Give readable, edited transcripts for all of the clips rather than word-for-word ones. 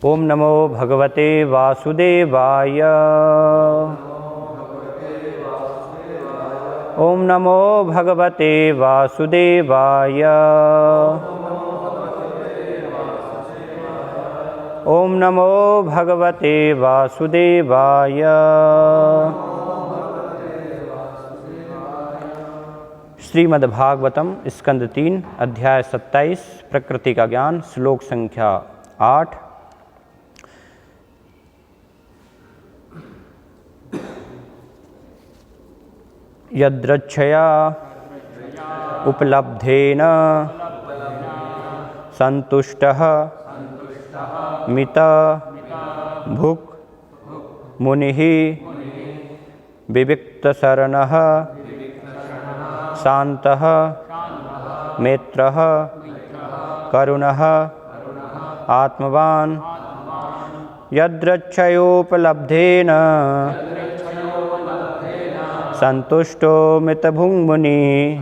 ओम नमो भगवते वासुदेवाय। ओम नमो भगवते वासुदेवाय। ओम नमो भगवते वासुदेवाय। श्रीमद्भागवतम स्कंद 3 अध्याय 27 प्रकृति का ज्ञान श्लोक संख्या 8। यद्रच्छया उपलब्धेन संतुष्टः मित भुक् मुनिः विविक्तशरणः शान्तः मैत्रः करुणः आत्मवान्। यद्रच्छयोपलब्धेन संतुष्टो मितभुङ्मुनिः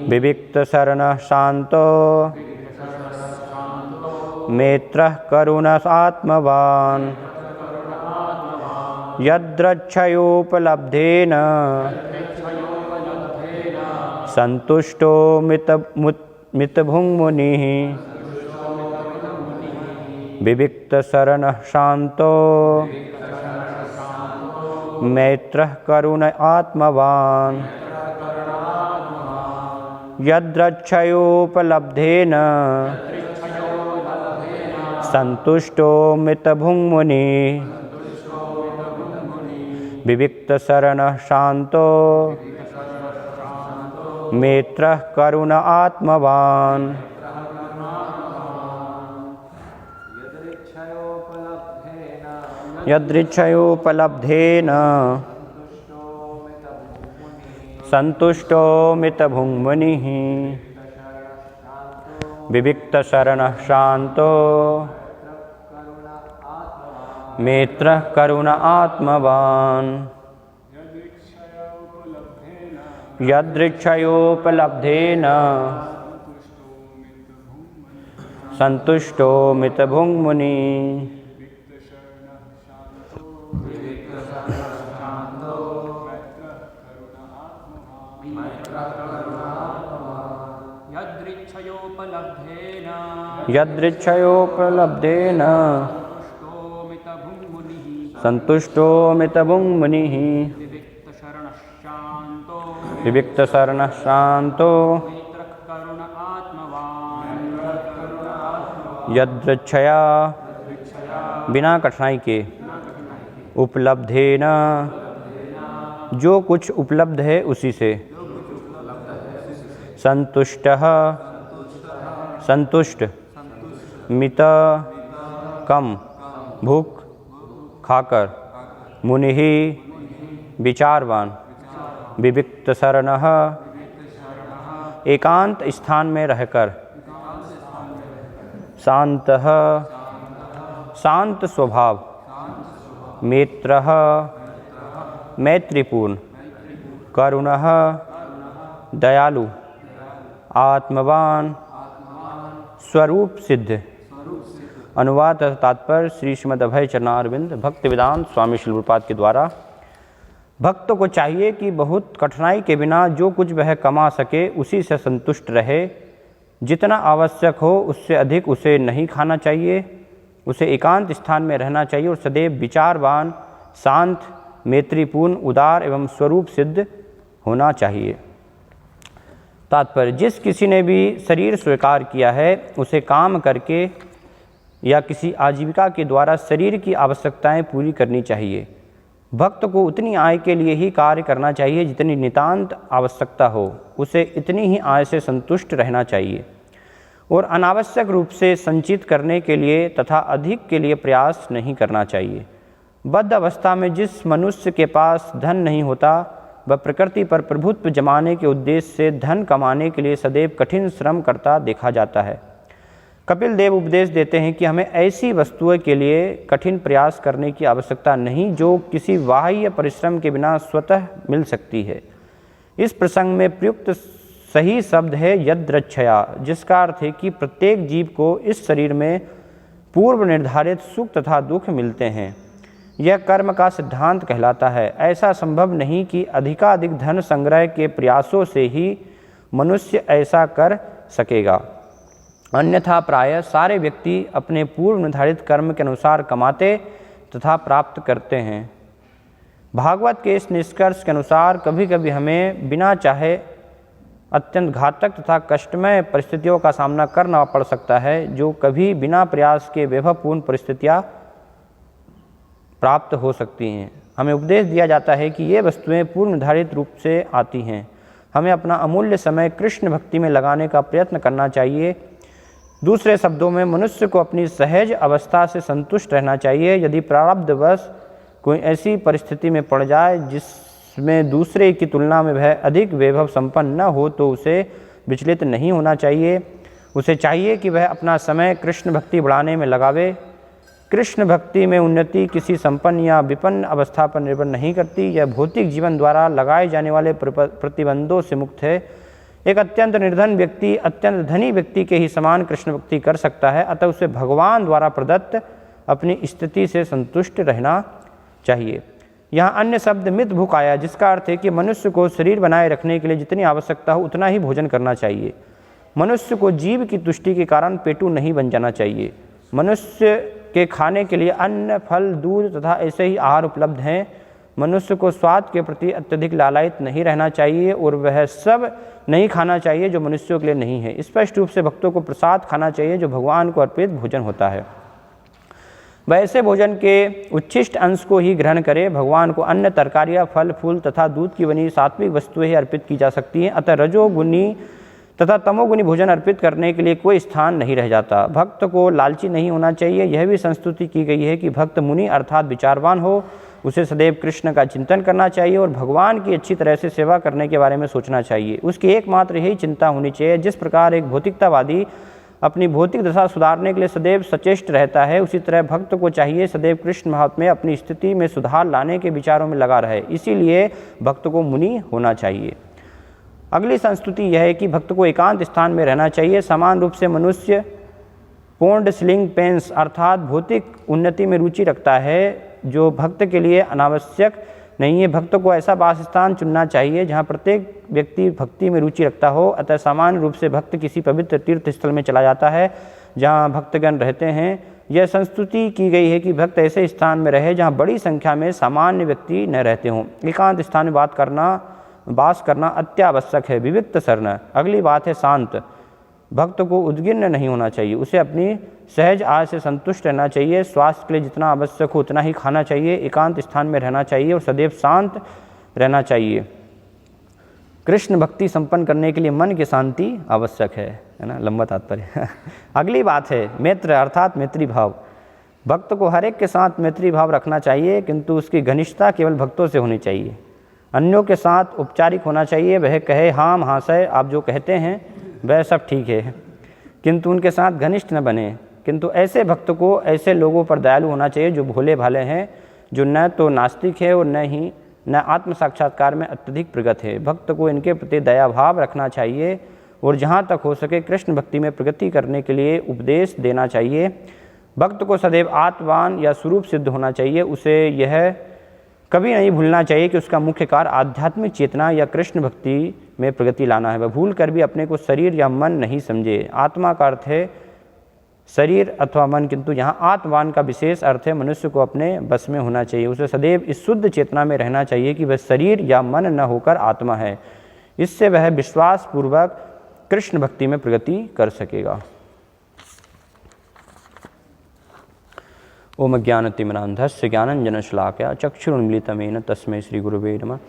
विविक्तशरणः शान्तो मैत्रः करुणः आत्मवान्। यद्रच्छयोपलब्धेन संतुष्टो मितभुङ्मुनिः विविक्तशरणः शान्तो मैत्रः करुण आत्मवान्। यद्रच्छयोपलब्धेन संतुष्टो मितभुङ्मुनिः विविक्तशरणः शान्तो मैत्रः करुण आत्मवान्। यदृच्छयोपलब्धेन संतुष्टो मितभुङ्मुनिः विविक्तशरणः शान्तो मैत्रः करुण आत्मवान्। यदृच्छयोपलब्धेन संतुष्टो मितभुङ्मुनिः यदृच्छयोपलब्धेन संतुष्टो मितभुङ्मुनिः विविक्तशरणः शान्तो यदृच्छया बिना कठिनाई के उपलब्धेन जो कुछ उपलब्ध है उसी से संतुष्टः संतुष्ट मित कम भूख खाकर मुनिः विचारवान विविक्तशरणः एकांत स्थान में रहकर शान्तः शांत स्वभाव मैत्रः मैत्रीपूर्ण करुणः दयालु आत्मवान स्वरूप सिद्ध। अनुवाद तथा तात्पर्य श्री श्रीमद् अभय चरणारविंद भक्तिवेदांत स्वामी श्री गुरुपाद के द्वारा। भक्त को चाहिए कि बहुत कठिनाई के बिना जो कुछ वह कमा सके उसी से संतुष्ट रहे। जितना आवश्यक हो उससे अधिक उसे नहीं खाना चाहिए। उसे एकांत स्थान में रहना चाहिए और सदैव विचारवान शांत मैत्रीपूर्ण उदार एवं स्वरूप सिद्ध होना चाहिए। तात्पर्य जिस किसी ने भी शरीर स्वीकार किया है उसे काम करके या किसी आजीविका के द्वारा शरीर की आवश्यकताएं पूरी करनी चाहिए। भक्त को उतनी आय के लिए ही कार्य करना चाहिए जितनी नितांत आवश्यकता हो। उसे इतनी ही आय से संतुष्ट रहना चाहिए और अनावश्यक रूप से संचित करने के लिए तथा अधिक के लिए प्रयास नहीं करना चाहिए। बद्ध अवस्था में जिस मनुष्य के पास धन नहीं होता वह प्रकृति पर प्रभुत्व जमाने के उद्देश्य से धन कमाने के लिए सदैव कठिन श्रम करता देखा जाता है। कपिल देव उपदेश देते हैं कि हमें ऐसी वस्तुओं के लिए कठिन प्रयास करने की आवश्यकता नहीं जो किसी बाह्य परिश्रम के बिना स्वतः मिल सकती है। इस प्रसंग में प्रयुक्त सही शब्द है यद्रच्छया, जिसका अर्थ है कि प्रत्येक जीव को इस शरीर में पूर्व निर्धारित सुख तथा दुख मिलते हैं। यह कर्म का सिद्धांत कहलाता है। ऐसा संभव नहीं कि अधिकाधिक धन संग्रह के प्रयासों से ही मनुष्य ऐसा कर सकेगा, अन्यथा प्रायः सारे व्यक्ति अपने पूर्व निर्धारित कर्म के अनुसार कमाते तथा प्राप्त करते हैं। भागवत के इस निष्कर्ष के अनुसार कभी कभी हमें बिना चाहे अत्यंत घातक तथा कष्टमय परिस्थितियों का सामना करना पड़ सकता है, जो कभी बिना प्रयास के वैभवपूर्ण परिस्थितियाँ प्राप्त हो सकती हैं। हमें उपदेश दिया जाता है कि ये वस्तुएं पूर्व निर्धारित रूप से आती हैं। हमें अपना अमूल्य समय कृष्ण भक्ति में लगाने का प्रयत्न करना चाहिए। दूसरे शब्दों में, मनुष्य को अपनी सहज अवस्था से संतुष्ट रहना चाहिए। यदि प्रारब्धवश कोई ऐसी परिस्थिति में पड़ जाए जिसमें दूसरे की तुलना में वह अधिक वैभव संपन्न न हो, तो उसे विचलित नहीं होना चाहिए। उसे चाहिए कि वह अपना समय कृष्ण भक्ति बढ़ाने में लगावे। कृष्ण भक्ति में उन्नति किसी संपन्न या विपन्न अवस्था पर निर्भर नहीं करती। यह भौतिक जीवन द्वारा लगाए जाने वाले प्रतिबंधों से मुक्त है। एक अत्यंत निर्धन व्यक्ति अत्यंत धनी व्यक्ति के ही समान कृष्ण भक्ति कर सकता है, अतः उसे भगवान द्वारा प्रदत्त अपनी स्थिति से संतुष्ट रहना चाहिए। यहाँ अन्य शब्द मित भूख आया, जिसका अर्थ है कि मनुष्य को शरीर बनाए रखने के लिए जितनी आवश्यकता हो उतना ही भोजन करना चाहिए। मनुष्य को जीव की तुष्टि के कारण पेटू नहीं बन जाना चाहिए। मनुष्य के खाने के लिए अन्न, फल, दूध तथा ऐसे ही आहार उपलब्ध हैं। मनुष्य को स्वाद के प्रति अत्यधिक लालायित नहीं रहना चाहिए और वह सब नहीं खाना चाहिए जो मनुष्यों के लिए नहीं है। स्पष्ट रूप से भक्तों को प्रसाद खाना चाहिए, जो भगवान को अर्पित भोजन होता है। वैसे भोजन के उच्छिष्ट अंश को ही ग्रहण करें। भगवान को अन्न, तरकारियाँ, फल, फूल तथा दूध की बनी सात्विक वस्तुएं ही अर्पित की जा सकती हैं। अतः रजोगुनी तथा तमोगुनी भोजन अर्पित करने के लिए कोई स्थान नहीं रह जाता। भक्त को लालची नहीं होना चाहिए। यह भी संस्तुति की गई है कि भक्त मुनि अर्थात विचारवान हो। उसे सदैव कृष्ण का चिंतन करना चाहिए और भगवान की अच्छी तरह से सेवा करने के बारे में सोचना चाहिए। उसकी एकमात्र यही चिंता होनी चाहिए। जिस प्रकार एक भौतिकतावादी अपनी भौतिक दशा सुधारने के लिए सदैव सचेष्ट रहता है, उसी तरह भक्त को चाहिए सदैव कृष्ण महात्म्य में अपनी स्थिति में सुधार लाने के विचारों में लगा रहे। इसीलिए भक्त को मुनि होना चाहिए। अगली संस्तुति यह है कि भक्त को एकांत स्थान में रहना चाहिए। समान रूप से मनुष्य पोंड स्लिंग पेंस अर्थात भौतिक उन्नति में रुचि रखता है, जो भक्त के लिए अनावश्यक नहीं है। भक्त को ऐसा वास स्थान चुनना चाहिए जहाँ प्रत्येक व्यक्ति भक्ति में रुचि रखता हो। अतः सामान्य रूप से भक्त किसी पवित्र तीर्थ स्थल में चला जाता है जहाँ भक्तगण रहते हैं। यह संस्तुति की गई है कि भक्त ऐसे स्थान में रहे जहाँ बड़ी संख्या में सामान्य व्यक्ति न रहते हों। एकांत स्थान में वास करना अत्यावश्यक है। विविक्त शरण। अगली बात है शांत। भक्त को उद्गिन्न नहीं होना चाहिए। उसे अपनी सहज आय से संतुष्ट रहना चाहिए। स्वास्थ्य के लिए जितना आवश्यक हो उतना ही खाना चाहिए। एकांत स्थान में रहना चाहिए और सदैव शांत रहना चाहिए। कृष्ण भक्ति संपन्न करने के लिए मन की शांति आवश्यक है ना, लंबा तात्पर्य। अगली बात है मैत्र अर्थात मैत्री भाव। भक्त को हर एक के साथ मैत्री भाव रखना चाहिए, किंतु उसकी घनिष्ठता केवल भक्तों से होनी चाहिए। अन्यों के साथ औपचारिक होना चाहिए। वह कहे हाँ महाशय, आप जो कहते हैं वह सब ठीक है, किंतु उनके साथ घनिष्ठ न बने। किंतु ऐसे भक्त को ऐसे लोगों पर दयालु होना चाहिए जो भोले भाले हैं, जो न तो नास्तिक है और न आत्म साक्षात्कार में अत्यधिक प्रगत है। भक्त को इनके प्रति दया भाव रखना चाहिए और जहाँ तक हो सके कृष्ण भक्ति में प्रगति करने के लिए उपदेश देना चाहिए। भक्त को सदैव आत्मवान या स्वरूप सिद्ध होना चाहिए। उसे यह कभी नहीं भूलना चाहिए कि उसका मुख्य कार्य आध्यात्मिक चेतना या कृष्ण भक्ति में प्रगति लाना है। वह भूल कर भी अपने को शरीर या मन नहीं समझे। आत्मा का अर्थ है शरीर अथवा मन, किंतु यहाँ आत्मवान का विशेष अर्थ है मनुष्य को अपने बस में होना चाहिए। उसे सदैव इस शुद्ध चेतना में रहना चाहिए कि वह शरीर या मन न होकर आत्मा है। इससे वह विश्वास पूर्वक कृष्ण भक्ति में प्रगति कर सकेगा। ओम ज्ञानतिमिरान्धस्य ज्ञानञ्जनशलाकया चक्षुरुन्मीलितं तस्मै श्रीगुरुवे नमः।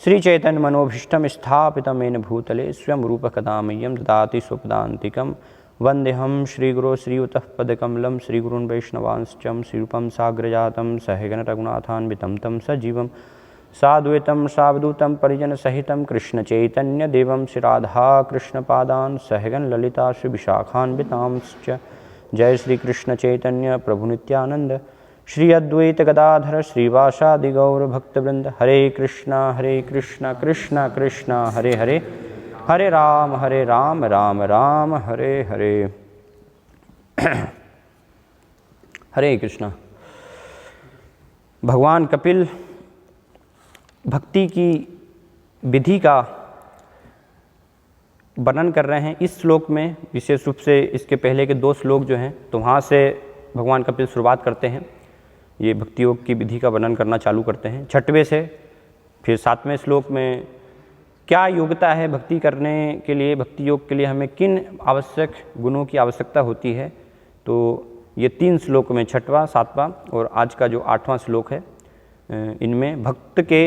श्रीचैतन्यमनोभीष्टं स्थापितं येन भूतले स्वयं रूपकदा मह्यं ददाति स्वपदान्तिकं। वन्देऽहं श्रीगुरो श्रीयुतः पदकमलं श्रीगुरून् वैष्णवांश्च श्रीरूपं साग्रजातं सहगण रघुनाथान्वितं तं सजीवं साद्वैतं सावधूतं परिजनसहितं कृष्णचैतन्यदेवं श्रीराधाकृष्णपादान् सहगण ललिता श्रीविशाखान्वितांश्च। जय श्री कृष्ण चैतन्य प्रभु नित्यानंद श्री अद्वैत गदाधर श्रीवासादि गौर भक्तवृंद। हरे कृष्णा कृष्णा कृष्णा हरे हरे, हरे राम राम राम हरे हरे। हरे कृष्णा। भगवान कपिल भक्ति की विधि का वर्णन कर रहे हैं इस श्लोक में। विशेष रूप से इसके पहले के 2 श्लोक जो हैं, तो वहाँ से भगवान कपिल शुरुआत करते हैं, ये भक्ति योग की विधि का वर्णन करना चालू करते हैं। 6वें से फिर 7वें श्लोक में क्या योग्यता है भक्ति करने के लिए, भक्ति योग के लिए हमें किन आवश्यक गुणों की आवश्यकता होती है। तो ये 3 श्लोक में 6वां, 7वां और आज का जो 8वां श्लोक है, इनमें भक्त के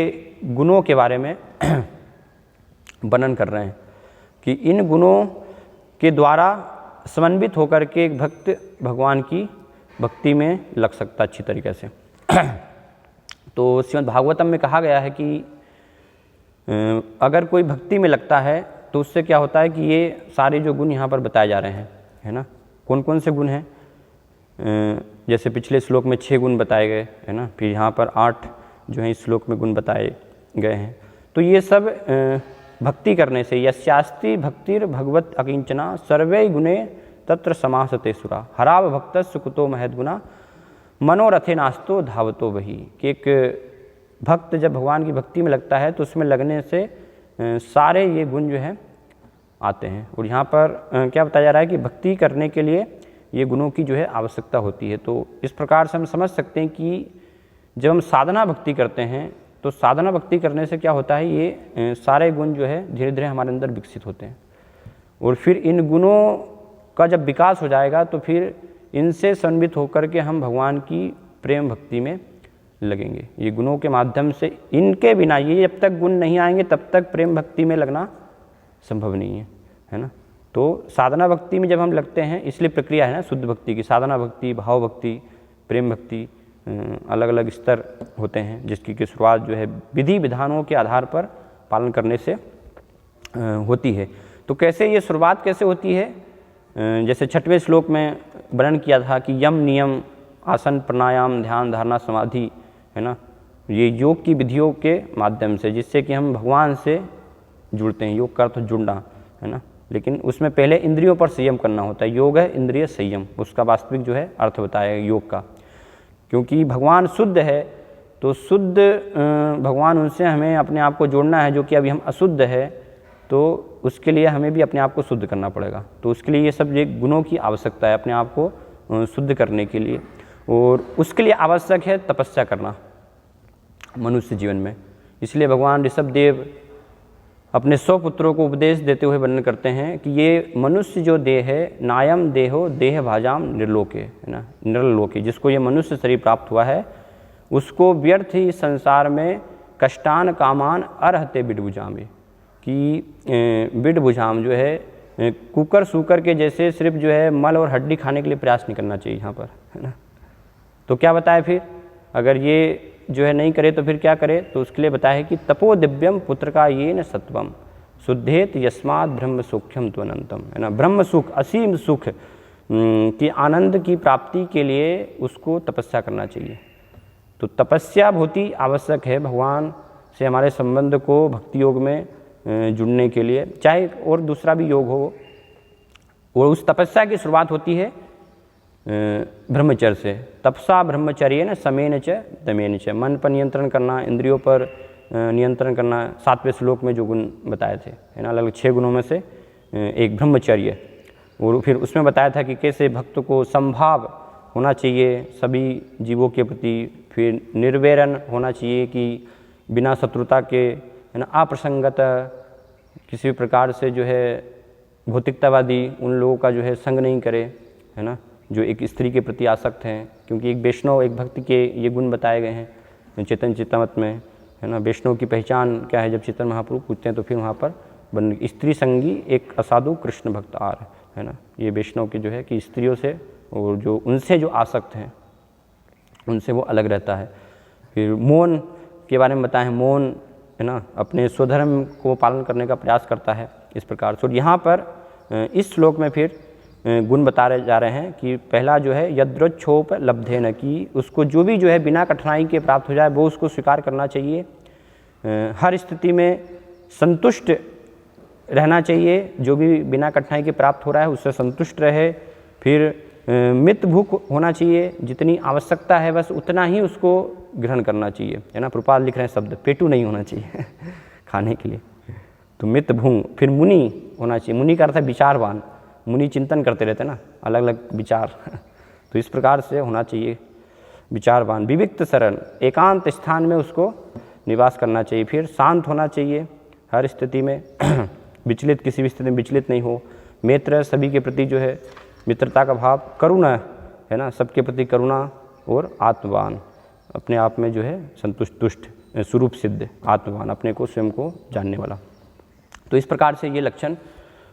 गुणों के बारे में वर्णन कर रहे हैं कि इन गुणों के द्वारा समन्वित होकर के एक भक्त भगवान की भक्ति में लग सकता अच्छी तरीके से। तो श्रीमद् भागवतम में कहा गया है कि अगर कोई भक्ति में लगता है तो उससे क्या होता है कि ये सारे जो गुण यहाँ पर बताए जा रहे हैं, है ना, कौन कौन से गुण हैं। जैसे पिछले श्लोक में 6 गुण बताए गए, है ना, फिर यहाँ पर 8 जो है इस श्लोक में गुण बताए गए हैं। तो ये सब भक्ति करने से, यस्यास्ति भक्तिर भगवत अकिंचना सर्वे गुणे तत्र समासते सुरा हराव भक्तस्य कुतो महद्गुना मनोरथे नास्तो धावतो वही। कि एक भक्त जब भगवान की भक्ति में लगता है तो उसमें लगने से सारे ये गुण जो है आते हैं। और यहाँ पर क्या बताया जा रहा है कि भक्ति करने के लिए ये गुणों की जो है आवश्यकता होती है। तो इस प्रकार से हम समझ सकते हैं कि जब हम साधना भक्ति करते हैं तो साधना भक्ति करने से क्या होता है, ये सारे गुण जो है धीरे धीरे हमारे अंदर विकसित होते हैं। और फिर इन गुणों का जब विकास हो जाएगा तो फिर इनसे समन्वित होकर के हम भगवान की प्रेम भक्ति में लगेंगे। ये गुणों के माध्यम से, इनके बिना, ये जब तक गुण नहीं आएंगे तब तक प्रेम भक्ति में लगना संभव नहीं है ना। तो साधना भक्ति में जब हम लगते हैं, इसलिए प्रक्रिया है ना शुद्ध भक्ति की, साधना भक्ति, भाव भक्ति, प्रेम भक्ति, अलग अलग स्तर होते हैं जिसकी की शुरुआत जो है विधि विधानों के आधार पर पालन करने से होती है। तो कैसे ये शुरुआत कैसे होती है, जैसे 6वें श्लोक में वर्णन किया था कि यम नियम आसन प्राणायाम ध्यान धारणा समाधि, है ना, ये योग की विधियों के माध्यम से, जिससे कि हम भगवान से जुड़ते हैं। योग का अर्थ जुड़ना, है ना, लेकिन उसमें पहले इंद्रियों पर संयम करना होता है। योग है इंद्रिय संयम, उसका वास्तविक जो है अर्थ बताया योग का। क्योंकि भगवान शुद्ध है तो शुद्ध भगवान, उनसे हमें अपने आप को जोड़ना है। जो कि अभी हम अशुद्ध है तो उसके लिए हमें भी अपने आप को शुद्ध करना पड़ेगा। तो उसके लिए ये सब ये गुणों की आवश्यकता है अपने आप को शुद्ध करने के लिए। और उसके लिए आवश्यक है तपस्या करना मनुष्य जीवन में। इसलिए भगवान ऋषभदेव अपने 100 पुत्रों को उपदेश देते हुए वर्णन करते हैं कि ये मनुष्य जो देह है, नायम देहो देह भाजाम निर्लोके, है ना, निर्लोके, जिसको ये मनुष्य शरीर प्राप्त हुआ है उसको व्यर्थ ही संसार में कष्टान कामान अर्हते बिडभुजामे, कि बिडभुजाम जो है कुकर सूकर के जैसे सिर्फ जो है मल और हड्डी खाने के लिए प्रयास नहीं करना चाहिए यहाँ पर, है ना। तो क्या बताया फिर, अगर ये जो है नहीं करे तो फिर क्या करे, तो उसके लिए बताया है कि तपो दिव्यम पुत्र का ये न सत्वम शुद्धेत यस्मात् ब्रह्म सुख्यम त्वनंतम, है ना। ब्रह्म सुख, असीम सुख की आनंद की प्राप्ति के लिए उसको तपस्या करना चाहिए। तो तपस्या बहुत ही आवश्यक है भगवान से हमारे संबंध को भक्ति योग में जुड़ने के लिए, चाहे और दूसरा भी योग हो। और उस तपस्या की शुरुआत होती है ब्रह्मचर्य से। तपसा ब्रह्मचर्य न समेन च दमेन च, मन पर नियंत्रण करना, इंद्रियों पर नियंत्रण करना। 7वें श्लोक में जो गुण बताए थे, है ना, अलग 6 गुणों में से एक ब्रह्मचर्य। और फिर उसमें बताया था कि कैसे भक्त को संभाव होना चाहिए सभी जीवों के प्रति, फिर निर्वैरन होना चाहिए कि बिना शत्रुता के, है ना, अप्रसंगत, किसी भी प्रकार से जो है भौतिकतावादी उन लोगों का जो है संग नहीं करे, है ना, जो एक स्त्री के प्रति आसक्त हैं। क्योंकि एक वैष्णव, एक भक्त के ये गुण बताए गए हैं चेतन चेतामत में, है ना। वैष्णव की पहचान क्या है, जब चेतन महाप्रभु पूछते हैं तो फिर वहाँ पर स्त्री संगी एक असाधु कृष्ण भक्त आर, है ना। ये वैष्णव के जो है कि स्त्रियों से और जो उनसे जो आसक्त हैं उनसे वो अलग रहता है। फिर मौन के बारे में बताएं, मौन, है ना, अपने स्वधर्म को पालन करने का प्रयास करता है इस प्रकार से। और यहाँ पर इस श्लोक में फिर गुण बता रहे जा रहे हैं कि पहला जो है यद्रोच्छोप लब्धेन, की उसको जो भी जो है बिना कठिनाई के प्राप्त हो जाए वो उसको स्वीकार करना चाहिए। हर स्थिति में संतुष्ट रहना चाहिए, जो भी बिना कठिनाई के प्राप्त हो रहा है उससे संतुष्ट रहे। फिर मित भूख होना चाहिए, जितनी आवश्यकता है बस उतना ही उसको ग्रहण करना चाहिए, है ना। प्रपाल लिख रहे हैं शब्द, पेटू नहीं होना चाहिए खाने के लिए। तो मित भूख, फिर मुनि होना चाहिए। मुनि का अर्थ है विचारवान, मुनि चिंतन करते रहते हैं ना, अलग अलग विचार तो इस प्रकार से होना चाहिए विचारवान। विविक्त शरण, एकांत स्थान में उसको निवास करना चाहिए। फिर शांत होना चाहिए हर स्थिति में विचलित, किसी भी स्थिति में विचलित नहीं हो। मित्र, सभी के प्रति जो है मित्रता का भाव। करुणा, है ना, सबके प्रति करुणा। और आत्मवान, अपने आप में जो है संतुष्ट, स्वरूप सिद्ध, आत्मवान, अपने को स्वयं को जानने वाला। तो इस प्रकार से ये लक्षण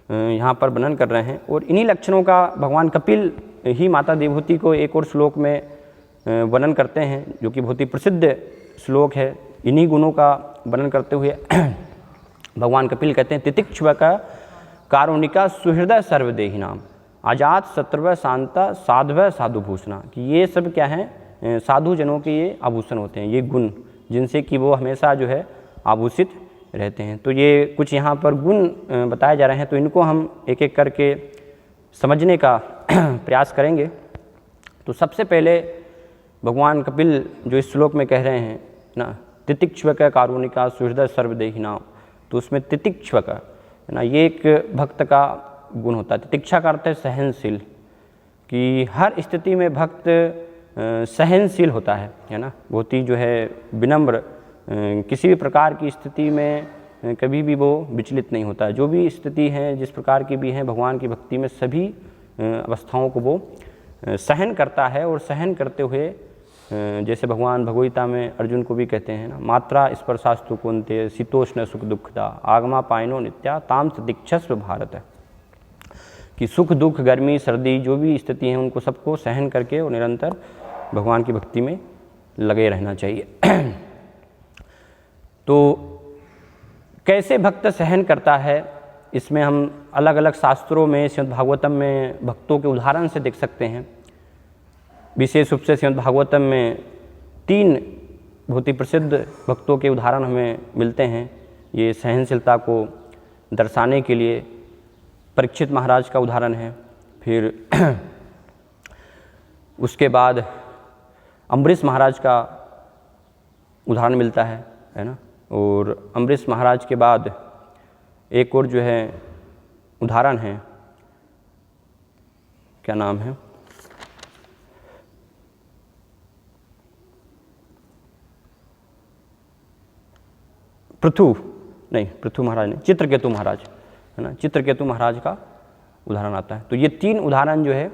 यहाँ पर वर्णन कर रहे हैं। और इन्हीं लक्षणों का भगवान कपिल ही माता देवहूति को एक और श्लोक में वर्णन करते हैं, जो कि बहुत ही प्रसिद्ध श्लोक है। इन्हीं गुणों का वर्णन करते हुए भगवान कपिल कहते हैं, तितिक्षव का कारुणिका सुहृदय सर्वदेही नाम, आजात शत्रव शांता साधव साधुभूषणा, कि ये सब क्या हैं, साधु जनों के ये आभूषण होते हैं, ये गुण जिनसे कि वो हमेशा जो है आभूषित रहते हैं। तो ये कुछ यहाँ पर गुण बताए जा रहे हैं, तो इनको हम एक एक करके समझने का प्रयास करेंगे। तो सबसे पहले भगवान कपिल जो इस श्लोक में कह रहे हैं ना, तितिक्षव का कारुणिका सुहृदय सर्वदेही नाम, तो उसमें तितिक्षव का, है ना, ये एक भक्त का गुण होता है। तितिक्षा का अर्थ है सहनशील, कि हर स्थिति में भक्त सहनशील होता है ना, बहुत ही जो है विनम्र, किसी भी प्रकार की स्थिति में कभी भी वो विचलित नहीं होता है। जो भी स्थिति है, जिस प्रकार की भी है, भगवान की भक्ति में सभी अवस्थाओं को वो सहन करता है। और सहन करते हुए जैसे भगवान भगवगीता में अर्जुन को भी कहते हैं ना, मात्रा स्पर्शास्तु कुंते शीतोष्ण सुख दुखदा आगमा पायनो नित्या ताम दीक्षस्व भारत, कि सुख दुख गर्मी सर्दी जो भी स्थिति हैं उनको सबको सहन करके और निरंतर भगवान की भक्ति में लगे रहना चाहिए। तो कैसे भक्त सहन करता है, इसमें हम अलग अलग शास्त्रों में, श्रीमद् भागवतम में भक्तों के उदाहरण से देख सकते हैं। विशेष रूप से श्रीमद् भागवतम में 3 बहुत ही प्रसिद्ध भक्तों के उदाहरण हमें मिलते हैं, ये सहनशीलता को दर्शाने के लिए। परीक्षित महाराज का उदाहरण है, फिर उसके बाद अम्बरीश महाराज का उदाहरण मिलता है ना। और अम्बरीश महाराज के बाद एक और जो है उदाहरण है, क्या नाम है, पृथु महाराज नहीं, चित्रकेतु महाराज, है ना, चित्रकेतु महाराज का उदाहरण आता है। तो ये 3 उदाहरण जो है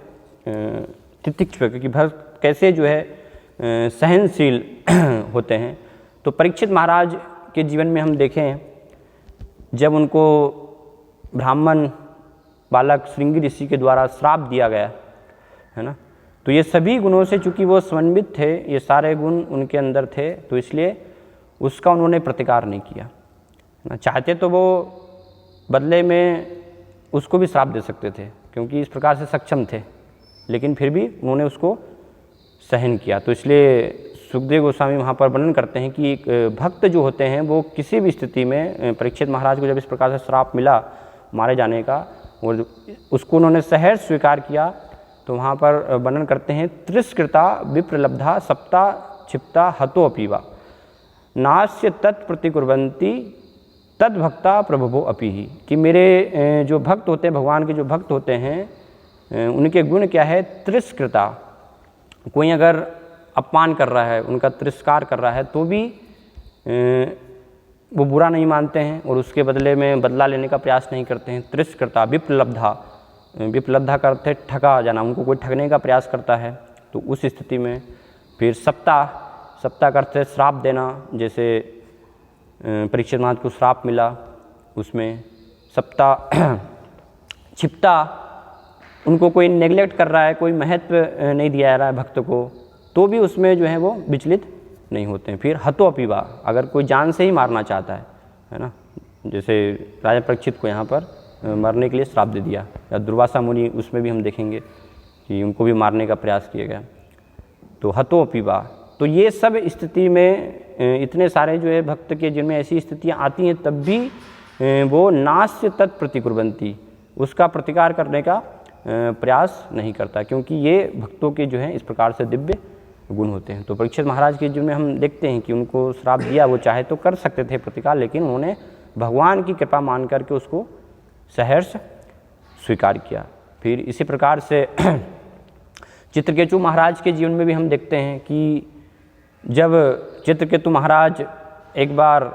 तितिक्षव की भक्त कैसे जो है सहनशील होते हैं। तो परीक्षित महाराज के जीवन में हम देखें, जब उनको ब्राह्मण बालक श्रृंगी ऋषि के द्वारा श्राप दिया गया, है ना, तो ये सभी गुणों से चूंकि वो समन्वित थे, ये सारे गुण उनके अंदर थे, तो इसलिए उसका उन्होंने प्रतिकार नहीं किया ना। चाहते तो वो बदले में उसको भी श्राप दे सकते थे, क्योंकि इस प्रकार से सक्षम थे, लेकिन फिर भी उन्होंने उसको सहन किया। तो इसलिए सुखदेव गोस्वामी वहाँ पर वर्णन करते हैं कि एक भक्त जो होते हैं वो किसी भी स्थिति में, परीक्षित महाराज को जब इस प्रकार से श्राप मिला मारे जाने का, और उसको उन्होंने सहर्ष स्वीकार किया, तो वहाँ पर वर्णन करते हैं, तिरस्कृता विप्रलब्धा सप्ता क्षिप्ता हतो अपीवा नास्य तत्प्रतिकुर्वन्ति तद भक्ता प्रभुभो अपी ही, कि मेरे जो भक्त होते हैं, भगवान के जो भक्त होते हैं, उनके गुण क्या है, तिरस्कृता। कोई अगर अपमान कर रहा है, उनका तिरस्कार कर रहा है, तो भी वो बुरा नहीं मानते हैं और उसके बदले में बदला लेने का प्रयास नहीं करते हैं। तिरस्कृता विप्रलब्धा, विप्रलब्धा का अर्थ है ठगा जाना, उनको कोई ठगने का प्रयास करता है, तो उस स्थिति में। फिर सप्ता का अर्थ है श्राप देना, जैसे परीक्षित महाराज को श्राप मिला, उसमें सप्ता। क्षिप्ता, उनको कोई नेग्लेक्ट कर रहा है, कोई महत्व नहीं दिया जा रहा है भक्त को, तो भी उसमें जो है वो विचलित नहीं होते हैं। फिर हतो अपीवा, अगर कोई जान से ही मारना चाहता है ना, जैसे राजा परीक्षित को यहाँ पर मरने के लिए श्राप दे दिया, या दुर्वासा मुनि, उसमें भी हम देखेंगे कि उनको भी मारने का प्रयास किया गया, तो हतो अपीवा। तो ये सब स्थिति में इतने सारे जो है भक्त के जिनमें ऐसी स्थितियाँ आती हैं, तब भी वो नास्य तत्प्रतिकुर्वन्ति, उसका प्रतिकार करने का प्रयास नहीं करता, क्योंकि ये भक्तों के जो हैं इस प्रकार से दिव्य गुण होते हैं। तो परीक्षित महाराज के जीवन में हम देखते हैं कि उनको श्राप दिया, वो चाहे तो कर सकते थे प्रतिकार, लेकिन उन्होंने भगवान की कृपा मान करके उसको सहर्ष स्वीकार किया। फिर इसी प्रकार से चित्रकेतु महाराज के जीवन में भी हम देखते हैं कि जब चित्रकेतु महाराज एक बार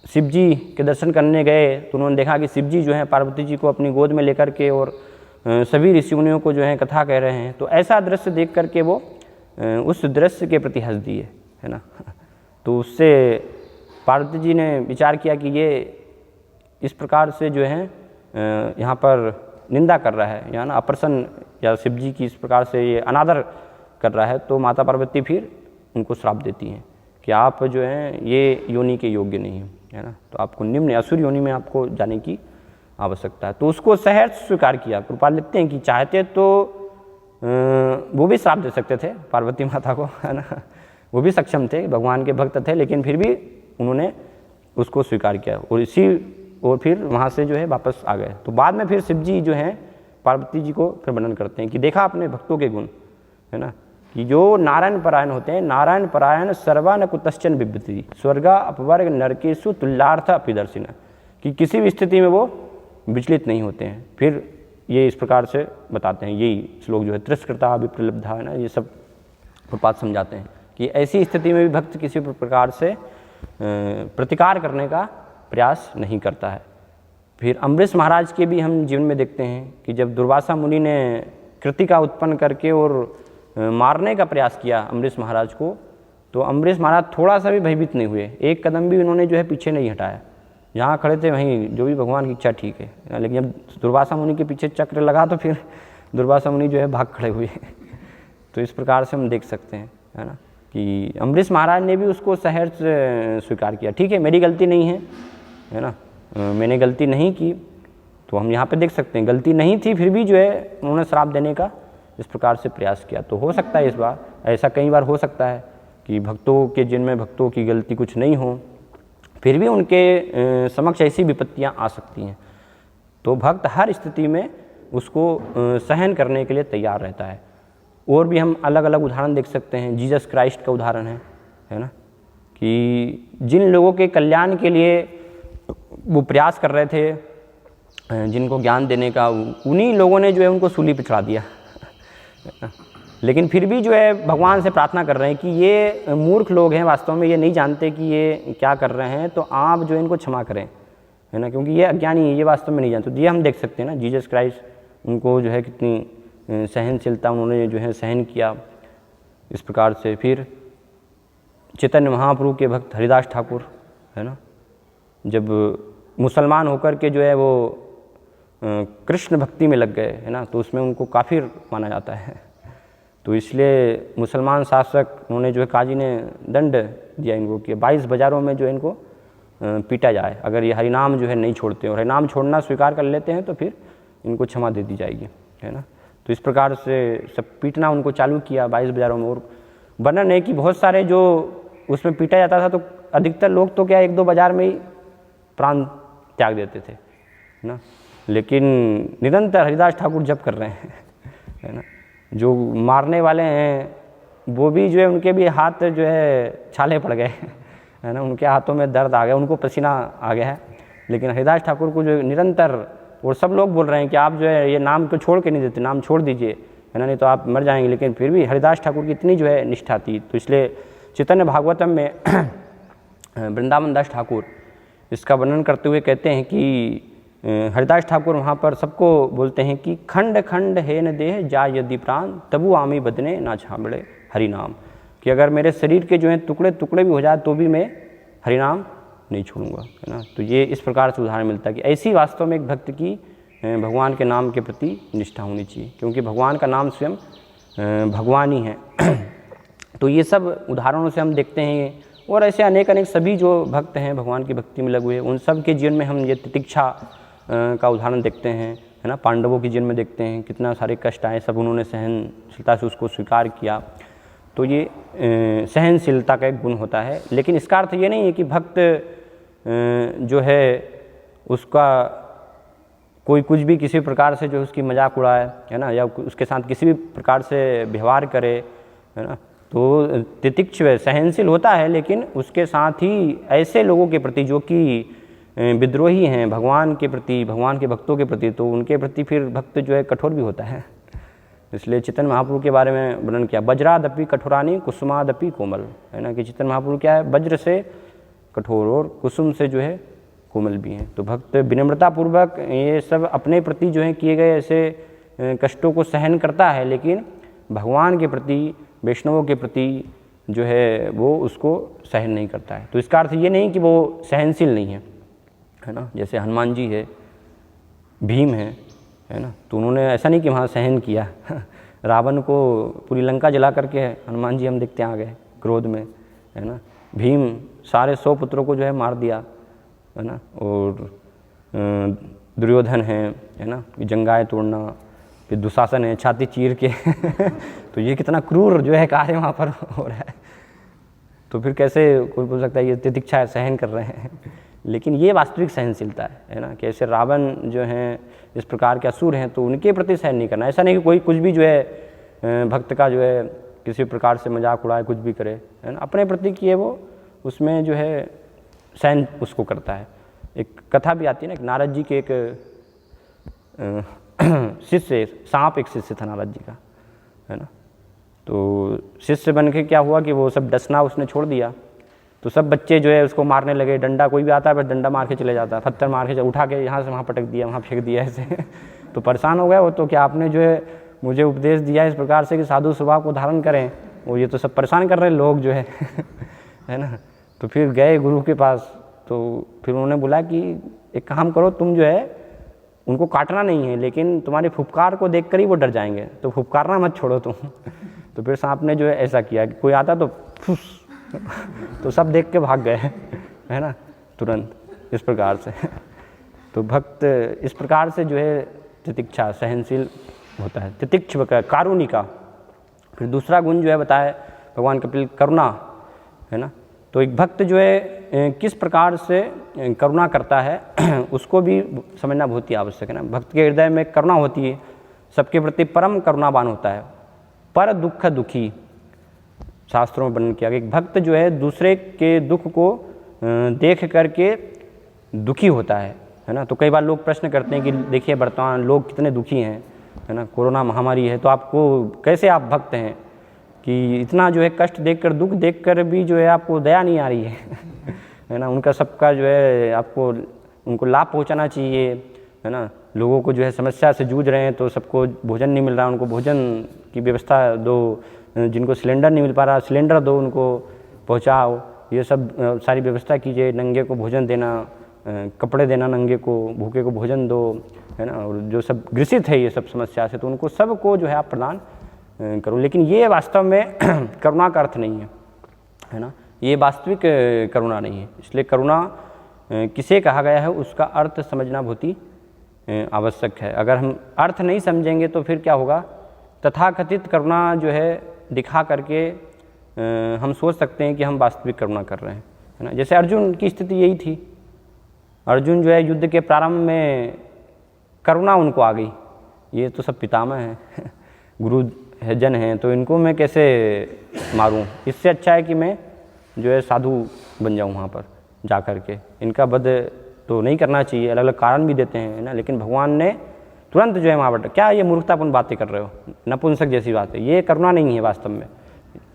शिव जी के दर्शन करने गए तो उन्होंने देखा कि शिव जी जो हैं पार्वती जी को अपनी गोद में लेकर के और सभी ऋषि मुनियों को जो है कथा कह रहे हैं। तो ऐसा दृश्य देख करके वो उस दृश्य के प्रति हंस दिए, है ना। तो उससे पार्वती जी ने विचार किया कि ये इस प्रकार से जो है यहाँ पर निंदा कर रहा है, या ना अप्रसन्न या शिव जी की इस प्रकार से ये अनादर कर रहा है। तो माता पार्वती फिर उनको श्राप देती हैं कि आप जो हैं ये योनि के योग्य नहीं हैं, है ना, तो आपको निम्न असुर योनि में आपको जाने की आवश्यकता है। तो उसको सहर्ष स्वीकार किया। कृपाल लिखते हैं कि चाहते तो वो भी श्राप दे सकते थे पार्वती माता को, है ना, वो भी सक्षम थे, भगवान के भक्त थे, लेकिन फिर भी उन्होंने उसको स्वीकार किया और फिर वहाँ से जो है वापस आ गए। तो बाद में फिर शिव जी जो हैं पार्वती जी को फिर वर्णन करते हैं कि देखा अपने भक्तों के गुण, है ना, कि जो नारायण परायण होते हैं, नारायण परायण सर्वा न कुतश्चन बिभ्यति स्वर्गा अपवर्ग नरकेशु तुल्यार्थ अपिदर्शिन, कि किसी भी स्थिति में वो विचलित नहीं होते हैं। फिर ये इस प्रकार से बताते हैं, यही श्लोक जो है तिरस्कृता विप्रलब्धा, है ना, ये सब प्रपात समझाते हैं कि ऐसी स्थिति में भी भक्त किसी प्रकार से प्रतिकार करने का प्रयास नहीं करता है। फिर अम्बरीश महाराज के भी हम जीवन में देखते हैं कि जब दुर्वासा मुनि ने कृतिका उत्पन्न करके और मारने का प्रयास किया अम्बरीश महाराज को, तो अम्बरीश महाराज थोड़ा सा भी भयभीत नहीं हुए, एक कदम भी उन्होंने जो है पीछे नहीं हटाया। जहाँ खड़े थे वहीं जो भी भगवान की इच्छा ठीक है, लेकिन जब दुर्वासा मुनि के पीछे चक्र लगा तो फिर दुर्वासा मुनि जो है भाग खड़े हुए। तो इस प्रकार से हम देख सकते हैं, है ना, कि अम्बरीश महाराज ने भी उसको सहर्ष स्वीकार किया। ठीक है, मेरी गलती नहीं है ना, मैंने गलती नहीं की, तो हम यहाँ पे देख सकते हैं गलती नहीं थी, फिर भी जो है उन्होंने श्राप देने का इस प्रकार से प्रयास किया। तो हो सकता है इस बार ऐसा कई बार हो सकता है कि भक्तों के जिनमें भक्तों की गलती कुछ नहीं हो, फिर भी उनके समक्ष ऐसी विपत्तियाँ आ सकती हैं। तो भक्त हर स्थिति में उसको सहन करने के लिए तैयार रहता है। और भी हम अलग अलग उदाहरण देख सकते हैं। जीसस क्राइस्ट का उदाहरण है ना, कि जिन लोगों के कल्याण के लिए वो प्रयास कर रहे थे, जिनको ज्ञान देने का, उन्हीं लोगों ने जो है उनको सूली पे चढ़ा दिया। लेकिन फिर भी जो है भगवान से प्रार्थना कर रहे हैं कि ये मूर्ख लोग हैं, वास्तव में ये नहीं जानते कि ये क्या कर रहे हैं, तो आप जो इनको क्षमा करें, है ना, क्योंकि ये अज्ञानी है, ये वास्तव में नहीं जानते। तो ये हम देख सकते हैं ना, जीसस क्राइस्ट उनको जो है कितनी सहनशीलता उन्होंने जो है सहन किया इस प्रकार से। फिर चैतन्य महाप्रभु के भक्त हरिदास ठाकुर, है ना, जब मुसलमान होकर के जो है वो कृष्ण भक्ति में लग गए, है ना, तो उसमें उनको काफिर माना जाता है। तो इसलिए मुसलमान शासक उन्होंने जो है काजी ने दंड दिया इनको कि 22 बाज़ारों में जो है इनको पीटा जाए, अगर ये हरिनाम जो है नहीं छोड़ते और हरिनाम छोड़ना स्वीकार कर लेते हैं तो फिर इनको क्षमा दे दी जाएगी, है ना। तो इस प्रकार से सब पीटना उनको चालू किया 22 बाज़ारों में। और वर्णन है कि बहुत सारे जो उसमें पीटा जाता था तो अधिकतर लोग तो क्या 1-2 बाज़ार में ही प्राण त्याग देते थे, है ना, लेकिन निरंतर हरिदास ठाकुर जप कर रहे हैं, है ना। जो मारने वाले हैं वो भी जो है उनके भी हाथ जो है छाले पड़ गए, है ना, उनके हाथों में दर्द आ गया, उनको पसीना आ गया है, लेकिन हरिदास ठाकुर को जो निरंतर, और सब लोग बोल रहे हैं कि आप जो है ये नाम को छोड़ के नहीं देते, नाम छोड़ दीजिए, है ना, नहीं तो आप मर जाएंगे, लेकिन फिर भी हरिदास ठाकुर की इतनी जो है निष्ठा थी। तो इसलिए चैतन्य भागवतम में वृंदावन दास ठाकुर इसका वर्णन करते हुए कहते हैं कि हरिदास ठाकुर वहाँ पर सबको बोलते हैं कि खंड खंड है न देह जा यदि प्राण तबु आमी बदने ना छाबड़े हरिनाम, कि अगर मेरे शरीर के जो हैं टुकड़े टुकड़े भी हो जाए तो भी मैं हरिनाम नहीं छोड़ूंगा, है ना। तो ये इस प्रकार से उदाहरण मिलता है कि ऐसी वास्तव में एक भक्त की भगवान के नाम के प्रति निष्ठा होनी चाहिए, क्योंकि भगवान का नाम स्वयं भगवान ही है। तो ये सब उदाहरणों से हम देखते हैं, और ऐसे अनेक सभी जो भक्त हैं भगवान की भक्ति में लगे हुए, उन सब के जीवन में हम ये तितिक्षा का उदाहरण देखते हैं, है ना। पांडवों के जीवन में देखते हैं कितना सारे कष्ट आए, सब उन्होंने सहनशीलता से उसको स्वीकार किया। तो ये सहनशीलता का एक गुण होता है। लेकिन इसका अर्थ ये नहीं है कि भक्त जो है उसका कोई कुछ भी किसी प्रकार से जो उसकी मजाक उड़ाए, है ना, या उसके साथ किसी भी प्रकार से व्यवहार करे, है ना, तो तितिक्ष सहनशील होता है, लेकिन उसके साथ ही ऐसे लोगों के प्रति जो कि विद्रोही हैं भगवान के प्रति, भगवान के भक्तों के प्रति, तो उनके प्रति फिर भक्त जो है कठोर भी होता है। इसलिए चैतन्य महाप्रभु के बारे में वर्णन किया, वज्रादपि कठोरानी कुसुमादपि कोमल, है ना, कि चैतन्य महाप्रभु क्या है, वज्र से कठोर और कुसुम से जो है कोमल भी हैं। तो भक्त विनम्रतापूर्वक ये सब अपने प्रति जो है किए गए ऐसे कष्टों को सहन करता है, लेकिन भगवान के प्रति, वैष्णवों के प्रति जो है वो उसको सहन नहीं करता है। तो इसका अर्थ ये नहीं कि वो सहनशील नहीं है ना। जैसे हनुमान जी है, भीम है ना, तो उन्होंने ऐसा नहीं कि वहाँ सहन किया रावण को पूरी लंका जला करके हनुमान जी हम देखते हैं आ गए क्रोध में, है ना। भीम सारे 100 पुत्रों को जो है मार दिया, है ना। और दुर्योधन है ना, जंगाएं तोड़ना, फिर दुशासन है छाती चीर के तो ये कितना क्रूर जो है कार्य वहाँ पर हो रहा है। तो फिर कैसे कोई बोल सकता है ये तितिक्षा सहन कर रहे हैं लेकिन ये वास्तविक सहनशीलता है ना। कि ऐसे रावण जो हैं, इस प्रकार के असुर हैं, तो उनके प्रति सहन नहीं करना। ऐसा नहीं कि कोई कुछ भी जो है भक्त का जो है किसी प्रकार से मजाक उड़ाए, कुछ भी करे, है ना। अपने प्रति किए वो उसमें जो है सहन उसको करता है। एक कथा भी आती है ना, एक नारद जी के एक शिष्य, सांप एक शिष्य था नारद जी का, है ना। तो शिष्य बन के क्या हुआ कि वो सब डसना उसने छोड़ दिया, तो सब बच्चे जो है उसको मारने लगे। डंडा कोई भी आता है बस डंडा मार के चले जाता है, पत्थर मार के उठा के यहाँ से वहाँ पटक दिया, वहाँ फेंक दिया ऐसे तो परेशान हो गया वो, तो क्या आपने जो है मुझे उपदेश दिया इस प्रकार से कि साधु स्वभाव को धारण करें, वो ये तो सब परेशान कर रहे लोग जो है है ना। तो फिर गए गुरु के पास, तो फिर उन्होंने बोला कि एक काम करो, तुम जो है उनको काटना नहीं है, लेकिन तुम्हारे फुफकार को देखकर ही वो डर जाएंगे, तो फुफकारना मत छोड़ो तुम तो फिर सांप ने जो है ऐसा किया कि कोई आता तो फुस तो सब देख के भाग गए, है ना, तुरंत इस प्रकार से तो भक्त इस प्रकार से जो है तितिक्षा सहनशील होता है। तितिक्ष कारुणिका। फिर दूसरा गुण जो है बताया भगवान कपिल, करुणा, है ना। तो एक भक्त जो है किस प्रकार से करुणा करता है उसको भी समझना बहुत ही आवश्यक है ना। भक्त के हृदय में करुणा होती है, सबके प्रति परम करुणावान होता है, पर दुख दुखी, शास्त्रों में वर्णन किया कि एक भक्त जो है दूसरे के दुख को देख करके दुखी होता है ना। तो कई बार लोग प्रश्न करते हैं कि देखिए वर्तमान लोग कितने दुखी हैं, है ना, कोरोना महामारी है, तो आपको कैसे आप भक्त हैं कि इतना जो है कष्ट देखकर, दुख देखकर भी जो है आपको दया नहीं आ रही है ना। उनका सबका जो है आपको उनको लाभ पहुंचाना चाहिए, है ना। लोगों को जो है समस्या से जूझ रहे हैं तो सबको भोजन नहीं मिल रहा, उनको भोजन की व्यवस्था दो, जिनको सिलेंडर नहीं मिल पा रहा सिलेंडर दो, उनको पहुंचाओ, ये सब सारी व्यवस्था कीजिए। नंगे को भोजन देना, कपड़े देना नंगे को, भूखे को भोजन दो, है ना। और जो सब ग्रसित है ये सब समस्या से, तो उनको सबको जो है आप प्रदान करो। लेकिन ये वास्तव में करुणा का अर्थ नहीं है ना, ये वास्तविक करुणा नहीं है। इसलिए करुणा किसे कहा गया है उसका अर्थ समझना बहुत ही आवश्यक है। अगर हम अर्थ नहीं समझेंगे तो फिर क्या होगा, तथाकथित करुणा जो है दिखा करके हम सोच सकते हैं कि हम वास्तविक करुणा कर रहे हैं, है ना। जैसे अर्जुन की स्थिति यही थी, अर्जुन जो है युद्ध के प्रारंभ में करुणा उनको आ गई, ये तो सब पितामह हैं गुरु है, जन हैं, तो इनको मैं कैसे मारूं, इससे अच्छा है कि मैं जो है साधु बन जाऊं वहाँ पर जा कर के, इनका वध तो नहीं करना चाहिए। अलग अलग कारण भी देते हैं, है ना। लेकिन भगवान ने तुरंत जो है वहाँ पर, क्या ये मूर्खतापूर्ण बातें कर रहे हो, नपुंसक जैसी बात है, ये करुणा नहीं है वास्तव में।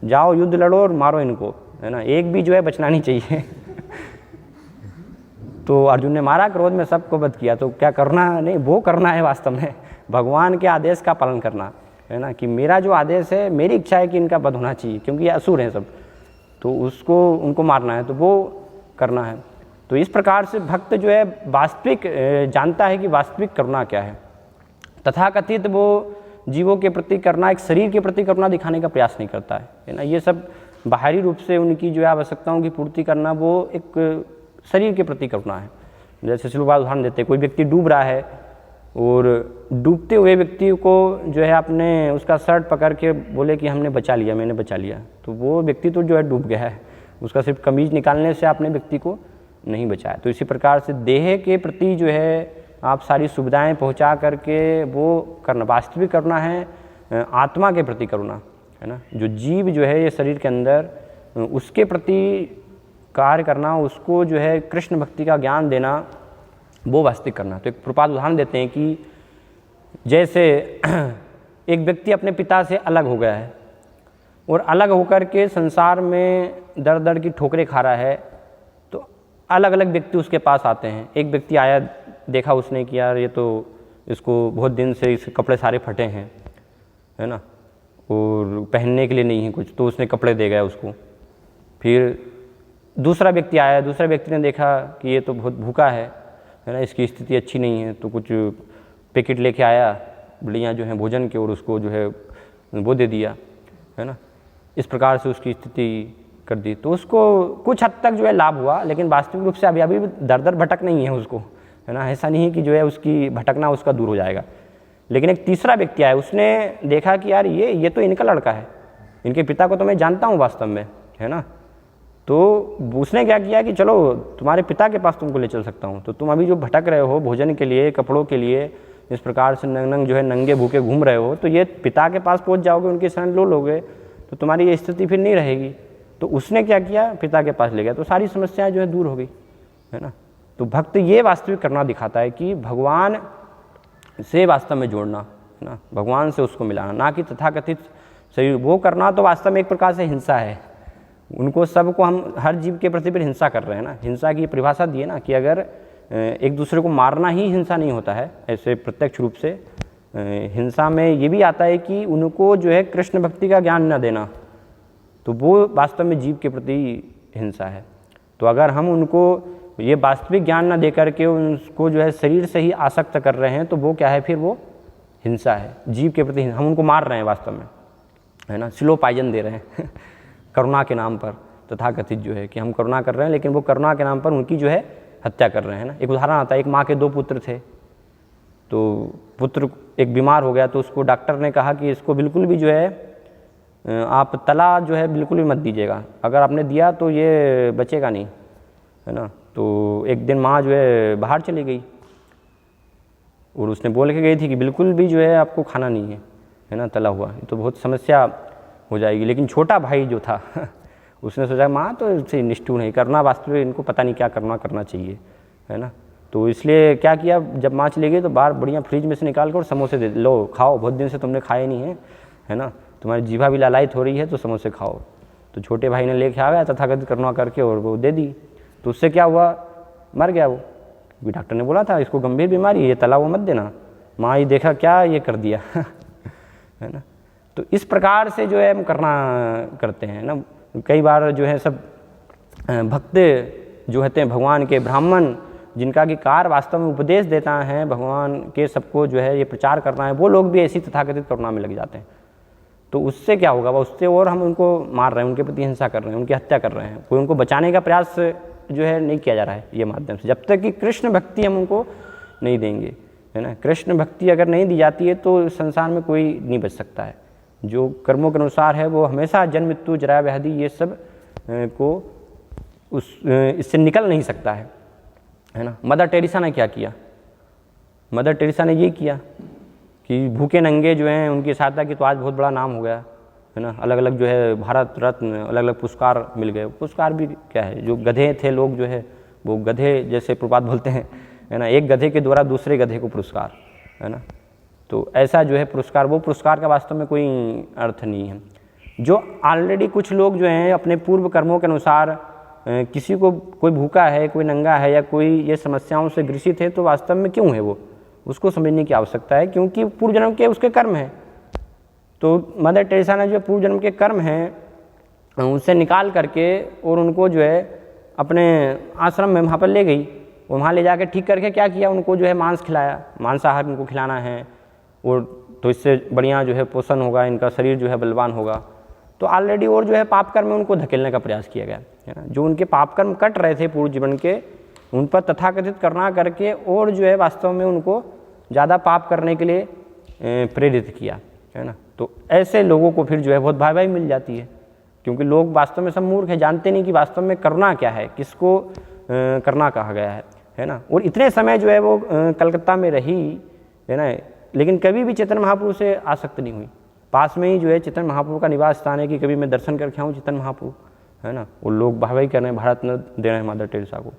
जाओ युद्ध लड़ो और मारो इनको, है ना, एक भी जो है बचना नहीं चाहिए तो अर्जुन ने मारा, क्रोध में सबको वध किया, तो क्या करना नहीं, वो करना है वास्तव में भगवान के आदेश का पालन करना, है ना। कि मेरा जो आदेश है, मेरी इच्छा है कि इनका वध होना चाहिए, क्योंकि ये असुर हैं सब, तो उसको उनको मारना है, तो वो करना है। तो इस प्रकार से भक्त जो है वास्तविक जानता है कि वास्तविक करुणा क्या है। तथाकथित वो जीवों के प्रति करुणा, एक शरीर के प्रति करुणा दिखाने का प्रयास नहीं करता है ना। ये सब बाहरी रूप से उनकी जो है आवश्यकताओं की पूर्ति करना, वो एक शरीर के प्रति करुणा है। जैसे श्लोक उदाहरण देते हैं, कोई व्यक्ति डूब रहा है और डूबते हुए व्यक्ति को जो है आपने उसका शर्ट पकड़ के बोले कि हमने बचा लिया, मैंने बचा लिया, तो वो व्यक्ति तो जो है डूब गया है, उसका सिर्फ कमीज निकालने से आपने व्यक्ति को नहीं बचाया। तो इसी प्रकार से देह के प्रति जो है आप सारी सुविधाएं पहुंचा करके वो करना, वास्तविक करुणा है आत्मा के प्रति करुणा, है ना। जो जीव जो है ये शरीर के अंदर, उसके प्रति कार्य करना, उसको जो है कृष्ण भक्ति का ज्ञान देना, वो वास्तविक करना। तो एक प्रपात उदाहरण देते हैं कि जैसे एक व्यक्ति अपने पिता से अलग हो गया है और अलग होकर के संसार में दर दर की ठोकरें खा रहा है, तो अलग अलग व्यक्ति उसके पास आते हैं। एक व्यक्ति आया, देखा उसने कि यार ये तो इसको बहुत दिन से इसके कपड़े सारे फटे हैं, है ना, और पहनने के लिए नहीं है कुछ, तो उसने कपड़े दे गया उसको। फिर दूसरा व्यक्ति आया, दूसरा व्यक्ति ने देखा कि ये तो बहुत भूखा है ना, इसकी स्थिति अच्छी नहीं है, तो कुछ पैकेट लेके आया बढ़िया जो है भोजन के, और उसको जो है वो दे दिया, है ना। इस प्रकार से उसकी स्थिति कर दी, तो उसको कुछ हद तक जो है लाभ हुआ, लेकिन वास्तविक रूप से अभी दर दर भटक नहीं है उसको, है ना। ऐसा नहीं है कि जो है उसकी भटकना उसका दूर हो जाएगा। लेकिन एक तीसरा व्यक्ति आया, उसने देखा कि यार ये तो इनका लड़का है, इनके पिता को तो मैं जानता हूँ वास्तव में, है ना। तो उसने क्या किया कि चलो तुम्हारे पिता के पास तुमको ले चल सकता हूँ, तो तुम अभी जो भटक रहे हो भोजन के लिए, कपड़ों के लिए, इस प्रकार से नंग जो है नंगे भूखे घूम रहे हो, तो ये पिता के पास पहुँच जाओगे, उनकी शरण लो लोगे, तो तुम्हारी ये स्थिति फिर नहीं रहेगी। तो उसने क्या किया, पिता के पास ले गया, तो सारी समस्याएं जो है दूर हो गई, है ना। तो भक्त ये वास्तविक करना दिखाता है कि भगवान से वास्तव में जोड़ना, है ना, भगवान से उसको मिलाना, ना कि तथाकथित शरीर वो करना। तो वास्तव में एक प्रकार से हिंसा है। उनको सबको हम हर जीव के प्रति फिर हिंसा कर रहे हैं ना। हिंसा की परिभाषा दी है ना कि अगर एक दूसरे को मारना ही हिंसा नहीं होता है ऐसे प्रत्यक्ष रूप से, हिंसा में ये भी आता है कि उनको जो है कृष्ण भक्ति का ज्ञान न देना, तो वो वास्तव में जीव के प्रति हिंसा है। तो अगर हम उनको ये वास्तविक ज्ञान न दे करके उनको जो है शरीर से ही आसक्त कर रहे हैं, तो वो क्या है, फिर वो हिंसा है, जीव के प्रति हम उनको मार रहे हैं वास्तव में, है ना, स्लो पॉइजन दे रहे हैं करुणा के नाम पर। तथाकथित जो है कि हम करुणा कर रहे हैं, लेकिन वो करुणा के नाम पर उनकी जो है हत्या कर रहे हैं ना। एक उदाहरण आता है, एक माँ के 2 पुत्र थे, तो पुत्र एक बीमार हो गया, तो उसको डॉक्टर ने कहा कि इसको बिल्कुल भी जो है आप तला जो है बिल्कुल भी मत दीजिएगा, अगर आपने दिया तो ये बचेगा नहीं, है ना। तो एक दिन माँ जो है बाहर चली गई और उसने बोल के गई थी कि बिल्कुल भी जो है आपको खाना नहीं है ना तला हुआ, तो बहुत समस्या हो जाएगी। लेकिन छोटा भाई जो था उसने सोचा माँ तो इससे निष्ठुर नहीं करना, वास्तविक इनको पता नहीं क्या करना चाहिए, है ना। तो इसलिए क्या किया, जब माँ चली गई तो बाहर बढ़िया फ्रिज में से निकाल कर समोसे दे, लो खाओ, बहुत दिन से तुमने खाए नहीं है ना, तुम्हारी जीभा भी लालायित हो रही है, तो समोसे खाओ। तो छोटे भाई ने लेके आ गया तथाकथित करुणा करके और वो दे दी। तो उससे क्या हुआ, मर गया वो, क्योंकि डॉक्टर ने बोला था इसको गंभीर बीमारी है, ये तला हुआ मत देना। माँ ये देखा क्या ये कर दिया है ना। तो इस प्रकार से जो है हम करते हैं ना। कई बार जो है सब भक्त जो होते हैं भगवान के, ब्राह्मण जिनका कि कार्य वास्तव में उपदेश देता है भगवान के, सबको जो है ये प्रचार करना है, वो लोग भी ऐसी तथाकथित करुणा में लग जाते हैं। तो उससे क्या होगा, उससे और हम उनको मार रहे हैं, उनके प्रति हिंसा कर रहे हैं, उनकी हत्या कर रहे हैं। कोई उनको बचाने का प्रयास जो है नहीं किया जा रहा है ये माध्यम से, जब तक कि कृष्ण भक्ति हम उनको नहीं देंगे, है ना। कृष्ण भक्ति अगर नहीं दी जाती है तो संसार में कोई नहीं बच सकता है। जो कर्मों के अनुसार है वो हमेशा जन्म मृत्यु जरा व्याधि ये सब को इससे निकल नहीं सकता है ना। मदर टेरेसा ने क्या किया, मदर टेरेसा ने ये किया कि भूखे नंगे जो हैं उनकी सहायता की, तो आज बहुत बड़ा नाम हो गया, है ना। अलग अलग जो है भारत रत्न, अलग अलग पुरस्कार मिल गए। पुरस्कार भी क्या है, जो गधे थे लोग जो है वो गधे जैसे प्रपात बोलते हैं, है ना, एक गधे के द्वारा दूसरे गधे को पुरस्कार, है ना। तो ऐसा जो है पुरस्कार, वो पुरस्कार का वास्तव में कोई अर्थ नहीं है। जो ऑलरेडी कुछ लोग जो हैं अपने पूर्व कर्मों के अनुसार किसी को, कोई भूखा है, कोई नंगा है, या कोई ये समस्याओं से ग्रसित है, तो वास्तव में क्यों है वो, उसको समझने की आवश्यकता है, क्योंकि पूर्व जन्म के उसके कर्म हैं। तो मदर टेरेसा ने जो पूर्व जन्म के कर्म हैं उनसे निकाल करके और उनको जो है अपने आश्रम में वहाँ पर ले गई, वहाँ ले जाकर ठीक करके क्या किया, उनको जो है मांस खिलाया, मांसाहार उनको खिलाना है, और तो इससे बढ़िया जो है पोषण होगा, इनका शरीर जो है बलवान होगा। तो ऑलरेडी और जो है पाप कर्म में उनको धकेलने का प्रयास किया गया, है ना। जो उनके पाप कर्म कट रहे थे पूर्व जीवन के, उन पर तथाकथित करना करके और जो है वास्तव में उनको ज़्यादा पाप करने के लिए प्रेरित किया, है ना। तो ऐसे लोगों को फिर जो है बहुत भाई मिल जाती है, क्योंकि लोग वास्तव में सब मूर्ख है, जानते नहीं कि वास्तव में करना क्या है, किसको करना कहा गया है। है ना। और इतने समय जो है वो कलकत्ता में रही, है ना, लेकिन कभी भी चैतन्य महाप्रभु से आसक्त नहीं हुई। पास में ही जो है चैतन्य महाप्रभु का निवास स्थान है कि कभी मैं दर्शन करके आऊँ चैतन्य महाप्रभु, है ना। वो लोग वाहवाही कर रहे हैं, भारत न दे रहे हैं मदर टेरेसा को,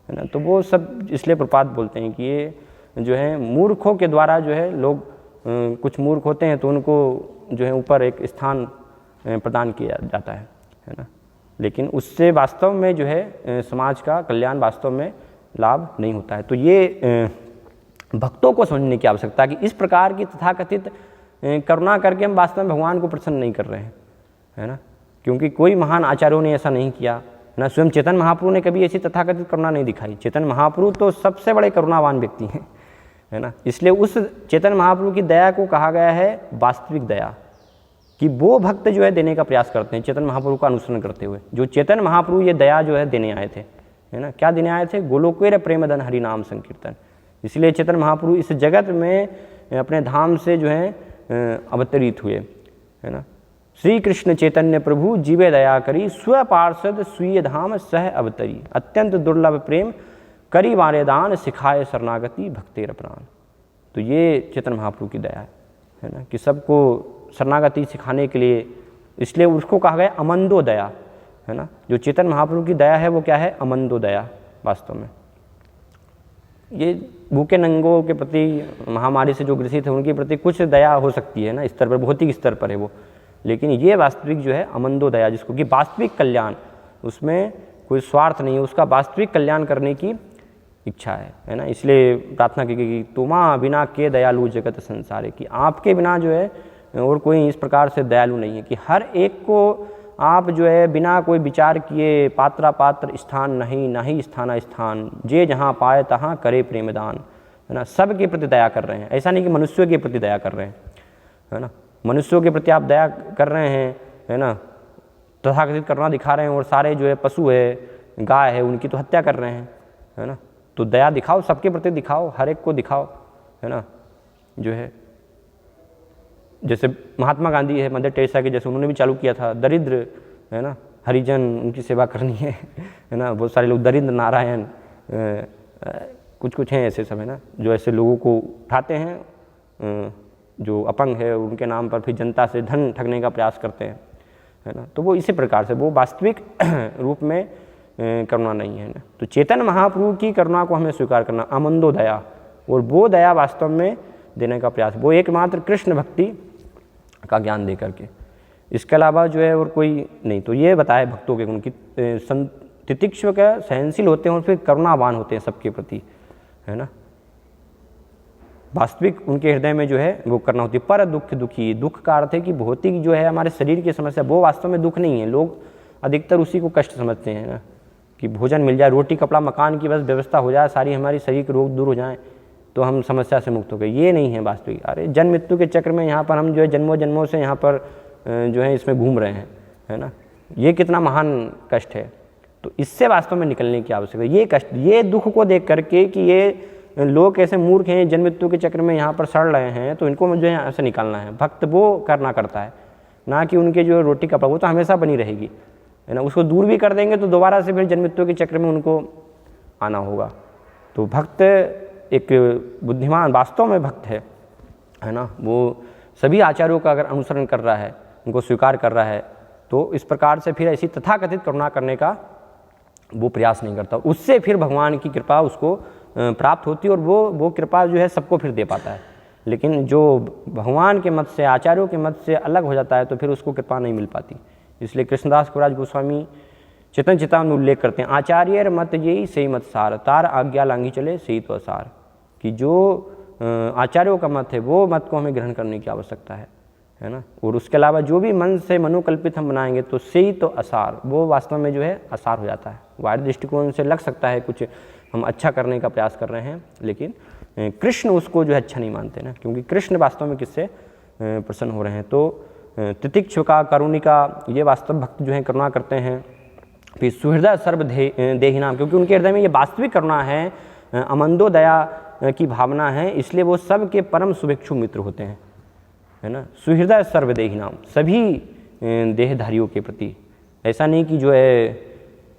है ना। तो वो सब इसलिए प्रपात बोलते हैं कि ये जो है मूर्खों के द्वारा जो है लोग कुछ मूर्ख होते हैं तो उनको जो है ऊपर एक स्थान प्रदान किया जाता है ना। लेकिन उससे वास्तव में जो है समाज का कल्याण वास्तव में लाभ नहीं होता है। तो ये भक्तों को समझने की आवश्यकता है कि इस प्रकार की तथाकथित करुणा करके हम वास्तव में भगवान को प्रसन्न नहीं कर रहे हैं, है ना। क्योंकि कोई महान आचार्यों ने ऐसा नहीं किया ना, स्वयं चैतन्य महाप्रभु ने कभी ऐसी तथाकथित करुणा नहीं दिखाई। चैतन्य महाप्रभु तो सबसे बड़े करुणावान व्यक्ति हैं, है ना। इसलिए उस चैतन्य महाप्रभु की दया को कहा गया है वास्तविक दया, कि वो भक्त जो है देने का प्रयास करते हैं चैतन्य महाप्रभु का अनुसरण करते हुए। जो चैतन्य महाप्रभु ये दया जो है देने आए थे, है ना, क्या देने आए थे? गोलोकेर प्रेमधन हरि नाम संकीर्तन। इसलिए चैतन्य महाप्रभु इस जगत में अपने धाम से जो है अवतरित हुए, है ना। श्री कृष्ण चैतन्य प्रभु जीवे दया करी, स्व पार्षद स्वीय धाम सह अवतरी, अत्यंत दुर्लभ प्रेम करी वारे दान, सिखाए शरणागति भक्तेर प्राण। तो ये चैतन्य महाप्रभु की दया है ना, कि सबको शरणागति सिखाने के लिए, इसलिए उसको कहा गया अमंदो दया, है ना। जो चैतन्य महाप्रभु की दया है वो क्या है? अमंदो दया। वास्तव में ये भूखे नंगों के प्रति, महामारी से जो ग्रसित है उनके प्रति कुछ दया हो सकती है ना, स्तर पर, भौतिक स्तर पर है वो, लेकिन ये वास्तविक जो है अमंदो दया, जिसको कि वास्तविक कल्याण, उसमें कोई स्वार्थ नहीं है, उसका वास्तविक कल्याण करने की इच्छा है ना। इसलिए प्रार्थना की गई कि तुमा बिना के दयालु जगत संसारे, कि आपके बिना जो है और कोई इस प्रकार से दयालु नहीं है, कि हर एक को आप जो है बिना कोई विचार किए पात्रा पात्र स्थान नहीं, नहीं स्थाना स्थान, जे जहाँ पाए तहाँ करे प्रेमदान, है ना। सब के प्रति दया कर रहे हैं, ऐसा नहीं कि मनुष्यों के प्रति दया कर रहे हैं, है ना। मनुष्यों के प्रति आप दया कर रहे हैं, है ना, तथाकथित करुणा दिखा रहे हैं, और सारे जो है पशु है, गाय है, उनकी तो हत्या कर रहे हैं, है ना। तो दया दिखाओ, सबके प्रति दिखाओ, हर एक को दिखाओ, है ना। जो है जैसे महात्मा गांधी है, मदर टेरेसा के जैसे उन्होंने भी चालू किया था, दरिद्र, है ना, हरिजन, उनकी सेवा करनी है ना। बहुत सारे लोग दरिद्र नारायण, कुछ हैं ऐसे सब, है ना, जो ऐसे लोगों को उठाते हैं जो अपंग है, उनके नाम पर फिर जनता से धन ठगने का प्रयास करते हैं, है ना। तो वो इसी प्रकार से, वो वास्तविक रूप में करुणा नहीं है ना। तो चैतन्य महाप्रभु की करुणा को हमें स्वीकार करना, अमंदो दया, और वो दया वास्तव में देने का प्रयास, वो एकमात्र कृष्ण भक्ति का ज्ञान दे करके, इसके अलावा जो है और कोई नहीं। तो ये बताए भक्तों के गुण की तितिक्ष्व का सहनशील होते हैं और फिर करुणावान होते हैं सबके प्रति, है ना। वास्तविक उनके हृदय में जो है वो करना होती है। पर दुख दुखी, दुख का अर्थ है कि भौतिक जो है हमारे शरीर की समस्या, वो वास्तव में दुख नहीं है। लोग अधिकतर उसी को कष्ट समझते हैं ना, कि भोजन मिल जाए, रोटी कपड़ा मकान की बस व्यवस्था हो जाए, सारी हमारी शरीर के रोग दूर हो जाएं तो हम समस्या से मुक्त हो गए। ये नहीं है वास्तविक। अरे जन्म मृत्यु के चक्र में यहाँ पर हम जो है जन्मों जन्मों से यहाँ पर जो है इसमें घूम रहे हैं, है ना। ये कितना महान कष्ट है। तो इससे वास्तव में निकलने की आवश्यकता है। ये कष्ट, ये दुख को देख करके कि ये लोग कैसे मूर्ख हैं, जन्म मृत्यु के चक्र में यहाँ पर सड़ रहे हैं, तो इनको जो है यहाँ से निकालना है। भक्त वो करना करता है, ना कि उनके जो रोटी कपड़ा, वो तो हमेशा बनी रहेगी, है ना। उसको दूर भी कर देंगे तो दोबारा से फिर जन्म मृत्यु के चक्र में उनको आना होगा। तो भक्त एक बुद्धिमान, वास्तव में भक्त है ना। वो सभी आचार्यों का अगर अनुसरण कर रहा है, उनको स्वीकार कर रहा है, तो इस प्रकार से फिर ऐसी तथाकथित करुणा करने का वो प्रयास नहीं करता। उससे फिर भगवान की कृपा उसको प्राप्त होती है, और वो कृपा जो है सबको फिर दे पाता है। लेकिन जो भगवान के मत से, आचार्यों के मत से अलग हो जाता है, तो फिर उसको कृपा नहीं मिल पाती। इसलिए कृष्णदास कविराज गोस्वामी चेतन चितामृत में उल्लेख करते हैं, आचार्यर मत यही सही मत सार, तार आज्ञा लांघी चले सही तो असार, कि जो आचार्यों का मत है वो मत को हमें ग्रहण करने की आवश्यकता है ना। और उसके अलावा जो भी मन से मनोकल्पित हम बनाएंगे तो सही तो असार, वो वास्तव में जो है असार हो जाता है। बाहरी दृष्टिकोण से लग सकता है कुछ हम अच्छा करने का प्रयास कर रहे हैं, लेकिन कृष्ण उसको जो है अच्छा नहीं मानते ना, क्योंकि कृष्ण वास्तव में किससे प्रसन्न हो रहे हैं। तो तितिक्षुका, करुणिका, ये वास्तव भक्त जो है करुणा करते हैं। फिर सुहृदय सर्व देहिनाम, क्योंकि उनके हृदय में ये वास्तविक करुणा है, अमंदो दया की भावना है, इसलिए वो सब के परम शुभेच्छु मित्र होते हैं, है ना। सुहृदय सर्व देहिनाम, सभी देहधारियों के प्रति। ऐसा नहीं कि जो है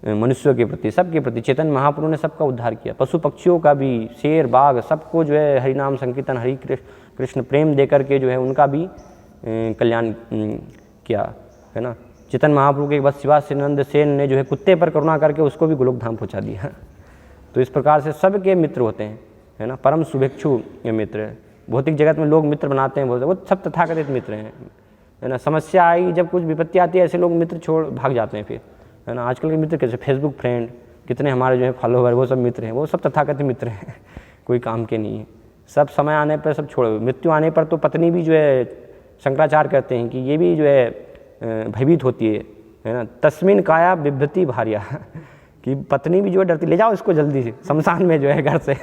मनुष्यों के प्रति, सबके प्रति चैतन्य महाप्रभु ने सबका उद्धार किया। पशु पक्षियों का भी, शेर बाघ सबको जो है हरि नाम संकीर्तन, हरि कृष्ण प्रेम दे करके जो है उनका भी कल्याण किया, है ना। चैतन्य महाप्रभु के बाद शिवानंद सेन ने जो है कुत्ते पर करुणा करके उसको भी गोलोक धाम पहुँचा दिया। तो इस प्रकार से सबके मित्र होते हैं, है ना। परम शुभेच्छु मित्र, भौतिक जगत में लोग मित्र बनाते हैं, वो सब तथाकथित मित्र हैं, है ना। समस्या आई, जब कुछ विपत्ति आती है, ऐसे लोग मित्र छोड़ भाग जाते हैं फिर, है ना। आजकल के मित्र कैसे, फेसबुक फ्रेंड कितने हमारे जो है फॉलोवर, वो सब मित्र हैं, वो सब तथाकथित मित्र हैं, कोई काम के नहीं है। सब समय आने पर सब छोड़, मृत्यु आने पर तो पत्नी भी जो है, शंकराचार्य कहते हैं कि ये भी जो है भयभीत होती है ना। तस्मिन काया बिभ्रति भार्या कि पत्नी भी जो है डरती, ले जाओ इसको जल्दी से शमशान में जो है घर से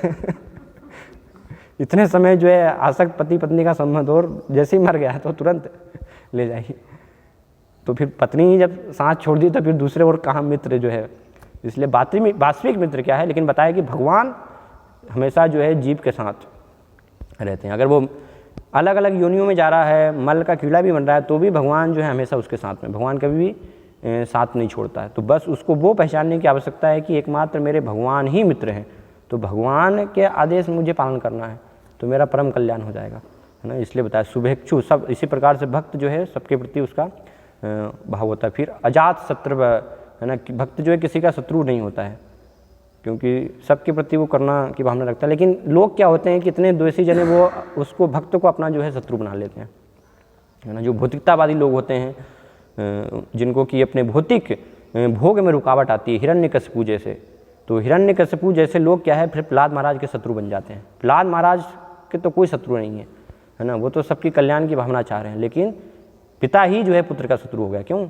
इतने समय जो है आसक्त पति पत्नी का संबंध, और जैसे ही मर गया तो तुरंत ले जाइए। तो फिर पत्नी ही जब सांस छोड़ दी तो फिर दूसरे और कहाँ मित्र जो है। इसलिए वास्तविक मित्र क्या है, लेकिन बताया कि भगवान हमेशा जो है जीव के साथ रहते हैं। अगर वो अलग अलग योनियों में जा रहा है, मल का कीड़ा भी बन रहा है, तो भी भगवान जो है हमेशा उसके साथ में, भगवान कभी भी साथ नहीं छोड़ता है। तो बस उसको वो पहचानने की आवश्यकता है कि एकमात्र मेरे भगवान ही मित्र हैं, तो भगवान के आदेश मुझे पालन करना है तो मेरा परम कल्याण हो जाएगा, है ना। इसलिए बताया शुभेच्छु, सब इसी प्रकार से भक्त जो है सबके प्रति उसका भाव होता है। फिर अजात शत्रु, है ना, भक्त जो है किसी का शत्रु नहीं होता है, क्योंकि सबके प्रति वो करना की भावना रखता है। लेकिन लोग क्या होते हैं कि इतने द्वेषी जने, वो उसको भक्त को अपना जो है शत्रु बना लेते हैं, है ना। जो भौतिकतावादी लोग होते हैं, जिनको कि अपने भौतिक भोग में रुकावट आती है, हिरण्यकशिपु जैसे, तो हिरण्यकशिपु जैसे लोग क्या है फिर प्रहलाद महाराज के शत्रु बन जाते हैं। प्रहलाद महाराज के तो कोई शत्रु नहीं है ना, वो तो सबकी कल्याण की भावना चाह रहे हैं, लेकिन पिता ही जो है पुत्र का शत्रु हो गया। क्यों?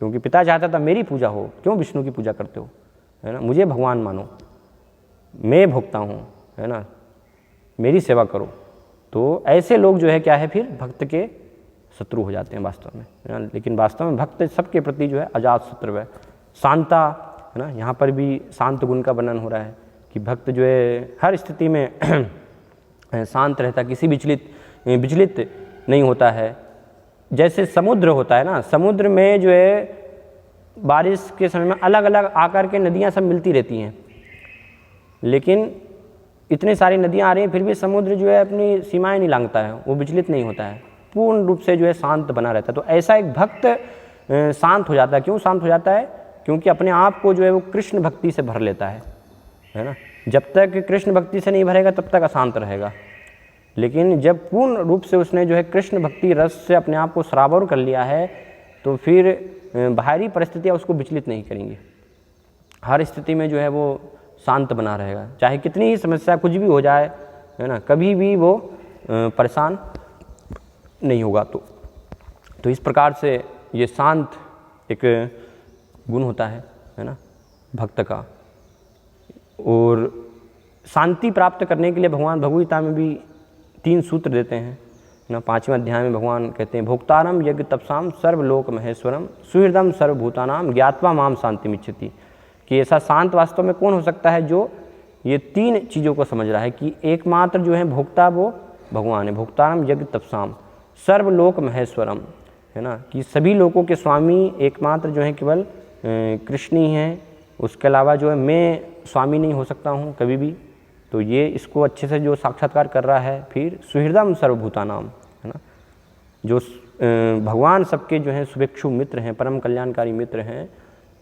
क्योंकि पिता चाहता था मेरी पूजा हो, क्यों विष्णु की पूजा करते हो, है ना, मुझे भगवान मानो, मैं भोगता हूँ, है ना, मेरी सेवा करो। तो ऐसे लोग जो है क्या है फिर भक्त के शत्रु हो जाते हैं वास्तव में, है ना। लेकिन वास्तव में भक्त सबके प्रति जो है अजात शत्रु है। शांता, है ना, यहाँ पर भी शांत गुण का वर्णन हो रहा है कि भक्त जो है हर स्थिति में शांत रहता है, किसी विचलित नहीं होता है। जैसे समुद्र होता है ना, समुद्र में जो है बारिश के समय में अलग अलग आकार के नदियाँ सब मिलती रहती हैं, लेकिन इतने सारी नदियाँ आ रही हैं फिर भी समुद्र जो है अपनी सीमाएं नहीं लांघता है, वो विचलित नहीं होता है, पूर्ण रूप से जो है शांत बना रहता है। तो ऐसा एक भक्त शांत हो जाता है। क्यों शांत हो जाता है? क्योंकि अपने आप को जो है वो कृष्ण भक्ति से भर लेता है ना। जब तक कृष्ण भक्ति से नहीं भरेगा तब तक अशांत रहेगा, लेकिन जब पूर्ण रूप से उसने जो है कृष्ण भक्ति रस से अपने आप को सराबोर कर लिया है तो फिर बाहरी परिस्थितियाँ उसको विचलित नहीं करेंगी। हर स्थिति में जो है वो शांत बना रहेगा, चाहे कितनी ही समस्या कुछ भी हो जाए, है ना, कभी भी वो परेशान नहीं होगा। तो इस प्रकार से ये शांत एक गुण होता है ना भक्त का। और शांति प्राप्त करने के लिए भगवान भगवद गीता में भी 3 सूत्र देते हैं ना। 5वें अध्याय में भगवान कहते हैं भोक्तारम यज्ञ तपसाम सर्वलोक महेश्वरम सुहृदम सर्वभूतानाम ज्ञात्वा माम शांति मिच्छति, कि ऐसा शांत वास्तव में कौन हो सकता है जो ये 3 चीज़ों को समझ रहा है कि एकमात्र जो है भोक्ता वो भगवान है। भोक्तारम यज्ञ तपसाम सर्वलोक महेश्वरम, है ना, कि सभी लोगों के स्वामी एकमात्र जो है केवल कृष्ण ही हैं, उसके अलावा जो है मैं स्वामी नहीं हो सकता हूँ कभी भी। तो ये इसको अच्छे से जो साक्षात्कार कर रहा है। फिर सुहृदम सर्वभूतानाम, है ना, जो भगवान सबके जो हैं शुभेच्छु मित्र हैं, परम कल्याणकारी मित्र हैं।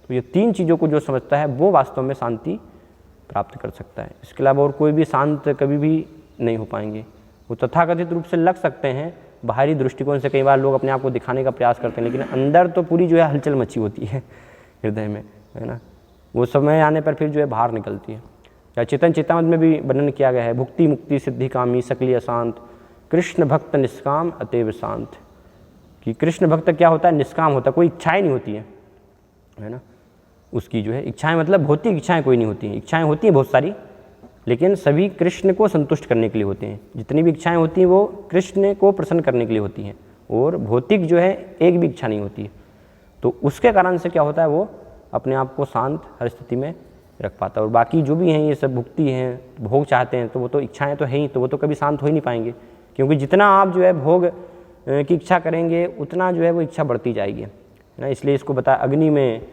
तो ये 3 चीज़ों को जो समझता है वो वास्तव में शांति प्राप्त कर सकता है। इसके अलावा और कोई भी शांत कभी भी नहीं हो पाएंगे। वो तथाकथित रूप से लग सकते हैं, बाहरी दृष्टिकोण से कई बार लोग अपने आप को दिखाने का प्रयास करते हैं, लेकिन अंदर तो पूरी जो है हलचल मची होती है हृदय में, है ना। वो समय आने पर फिर जो है बाहर निकलती है। या चेतन चेतामृत में भी वर्णन किया गया है भुक्ति मुक्ति सिद्धि कामी सकली अशांत कृष्ण भक्त निष्काम अतएव शांत, कि कृष्ण भक्त क्या होता है? निष्काम होता है, कोई इच्छाएं नहीं होती है ना। उसकी जो है इच्छाएं मतलब भौतिक इच्छाएं कोई नहीं होती हैं। इच्छाएं होती हैं बहुत सारी, लेकिन सभी कृष्ण को संतुष्ट करने के लिए होती हैं। जितनी भी इच्छाएं होती हैं वो कृष्ण को प्रसन्न करने के लिए होती हैं, और भौतिक जो है एक भी इच्छा नहीं होती है। तो उसके कारण से क्या होता है, वो अपने आप को शांत हर स्थिति में रख पाता है। और बाकी जो भी हैं ये सब भुक्ति हैं, भोग चाहते हैं, तो वो तो इच्छाएं तो हैं ही, तो वो तो कभी शांत हो ही नहीं पाएंगे, क्योंकि जितना आप जो है भोग की इच्छा करेंगे उतना जो है वो इच्छा बढ़ती जाएगी, है ना। इसलिए इसको बताया अग्नि में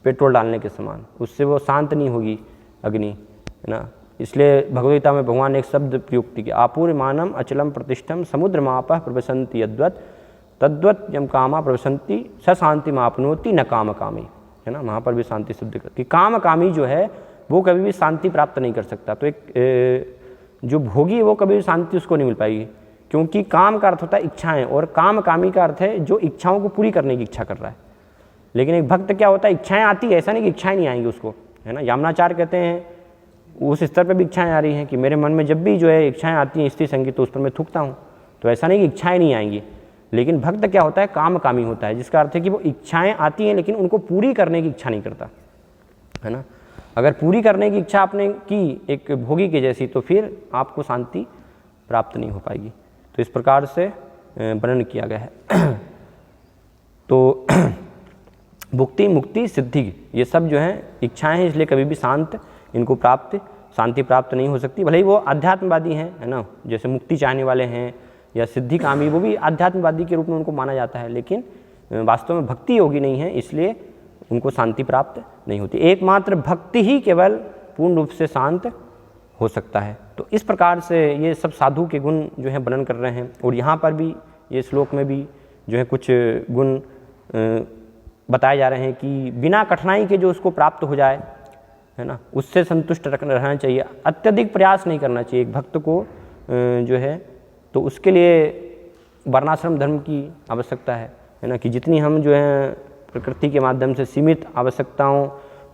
पेट्रोल डालने के समान, उससे वो शांत नहीं होगी अग्नि, है ना। इसलिए भगवद्गीता में भगवान ने एक शब्द प्रयुक्त किया, आपूर्यमानम अचलम प्रतिष्ठम समुद्र मापः प्रवसन्ति यद्वत् तद्वत् यम कामा प्रवसन्ति स शांति मापनोति न काम कामी, है ना। वहाँ पर भी शांति शुद्ध कर कि काम कामी जो है वो कभी भी शांति प्राप्त नहीं कर सकता। तो एक जो भोगी है वो कभी भी शांति उसको नहीं मिल पाएगी, क्योंकि काम का अर्थ होता है इच्छाएं, और काम कामी का अर्थ है जो इच्छाओं को पूरी करने की इच्छा कर रहा है। लेकिन एक भक्त क्या होता है, इच्छाएं आती है, ऐसा नहीं कि इच्छाएं नहीं आएंगी उसको, है ना। यामनाचार्य कहते हैं उस स्तर पर भी इच्छाएं आ रही हैं कि मेरे मन में जब भी जो है इच्छाएं आती हैं स्त्री संगीत, तो उस पर मैं थूकता हूँ। तो ऐसा नहीं कि इच्छाएं नहीं आएंगी, लेकिन भक्त क्या होता है, काम कामी होता है, जिसका अर्थ है कि वो इच्छाएं आती हैं लेकिन उनको पूरी करने की इच्छा नहीं करता, है ना। अगर पूरी करने की इच्छा आपने की एक भोगी के जैसी, तो फिर आपको शांति प्राप्त नहीं हो पाएगी। तो इस प्रकार से वर्णन किया गया है। तो भुक्ति मुक्ति सिद्धि ये सब जो है इच्छाएं हैं, इसलिए कभी भी इनको शांति प्राप्त नहीं हो सकती। भले ही वो आध्यात्मवादी हैं, है ना, जैसे मुक्ति चाहने वाले हैं या सिद्धि कामी, वो भी आध्यात्मवादी के रूप में उनको माना जाता है, लेकिन वास्तव में भक्ति योगी नहीं है, इसलिए उनको शांति प्राप्त नहीं होती। एकमात्र भक्ति ही केवल पूर्ण रूप से शांत हो सकता है। तो इस प्रकार से ये सब साधु के गुण जो है वर्णन कर रहे हैं, और यहाँ पर भी ये श्लोक में भी जो है कुछ गुण बताए जा रहे हैं कि बिना कठिनाई के जो उसको प्राप्त हो जाए, है ना, उससे संतुष्ट रहना चाहिए, अत्यधिक प्रयास नहीं करना चाहिए एक भक्त को जो है। तो उसके लिए वर्णाश्रम धर्म की आवश्यकता है ना, कि जितनी हम जो है प्रकृति के माध्यम से सीमित आवश्यकताओं,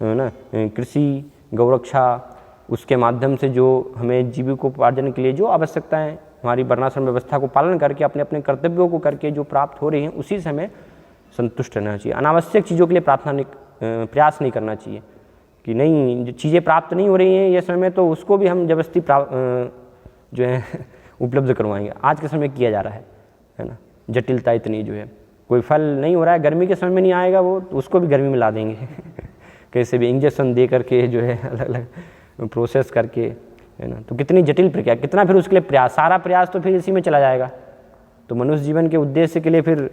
है ना, कृषि गौरक्षा, उसके माध्यम से जो हमें जीविकोपार्जन के लिए जो आवश्यकताएं हमारी वर्णाश्रम व्यवस्था को पालन करके अपने अपने कर्तव्यों को करके जो प्राप्त हो रही हैं, उसी से हमें संतुष्ट रहना चाहिए। अनावश्यक चीज़ों के लिए प्रयास नहीं करना चाहिए कि नहीं, जो चीज़ें प्राप्त नहीं हो रही हैं ये समय में, तो उसको भी हम जबरदस्ती जो है उपलब्ध करवाएंगे। आज के समय किया जा रहा है ना, जटिलता इतनी जो है, कोई फल नहीं हो रहा है, गर्मी के समय में नहीं आएगा वो, तो उसको भी गर्मी में ला देंगे कैसे भी इंजेक्शन दे करके जो है अलग अलग प्रोसेस करके, है ना। तो कितनी जटिल प्रक्रिया, कितना फिर उसके लिए प्रयास, सारा प्रयास तो फिर इसी में चला जाएगा। तो मनुष्य जीवन के उद्देश्य के लिए फिर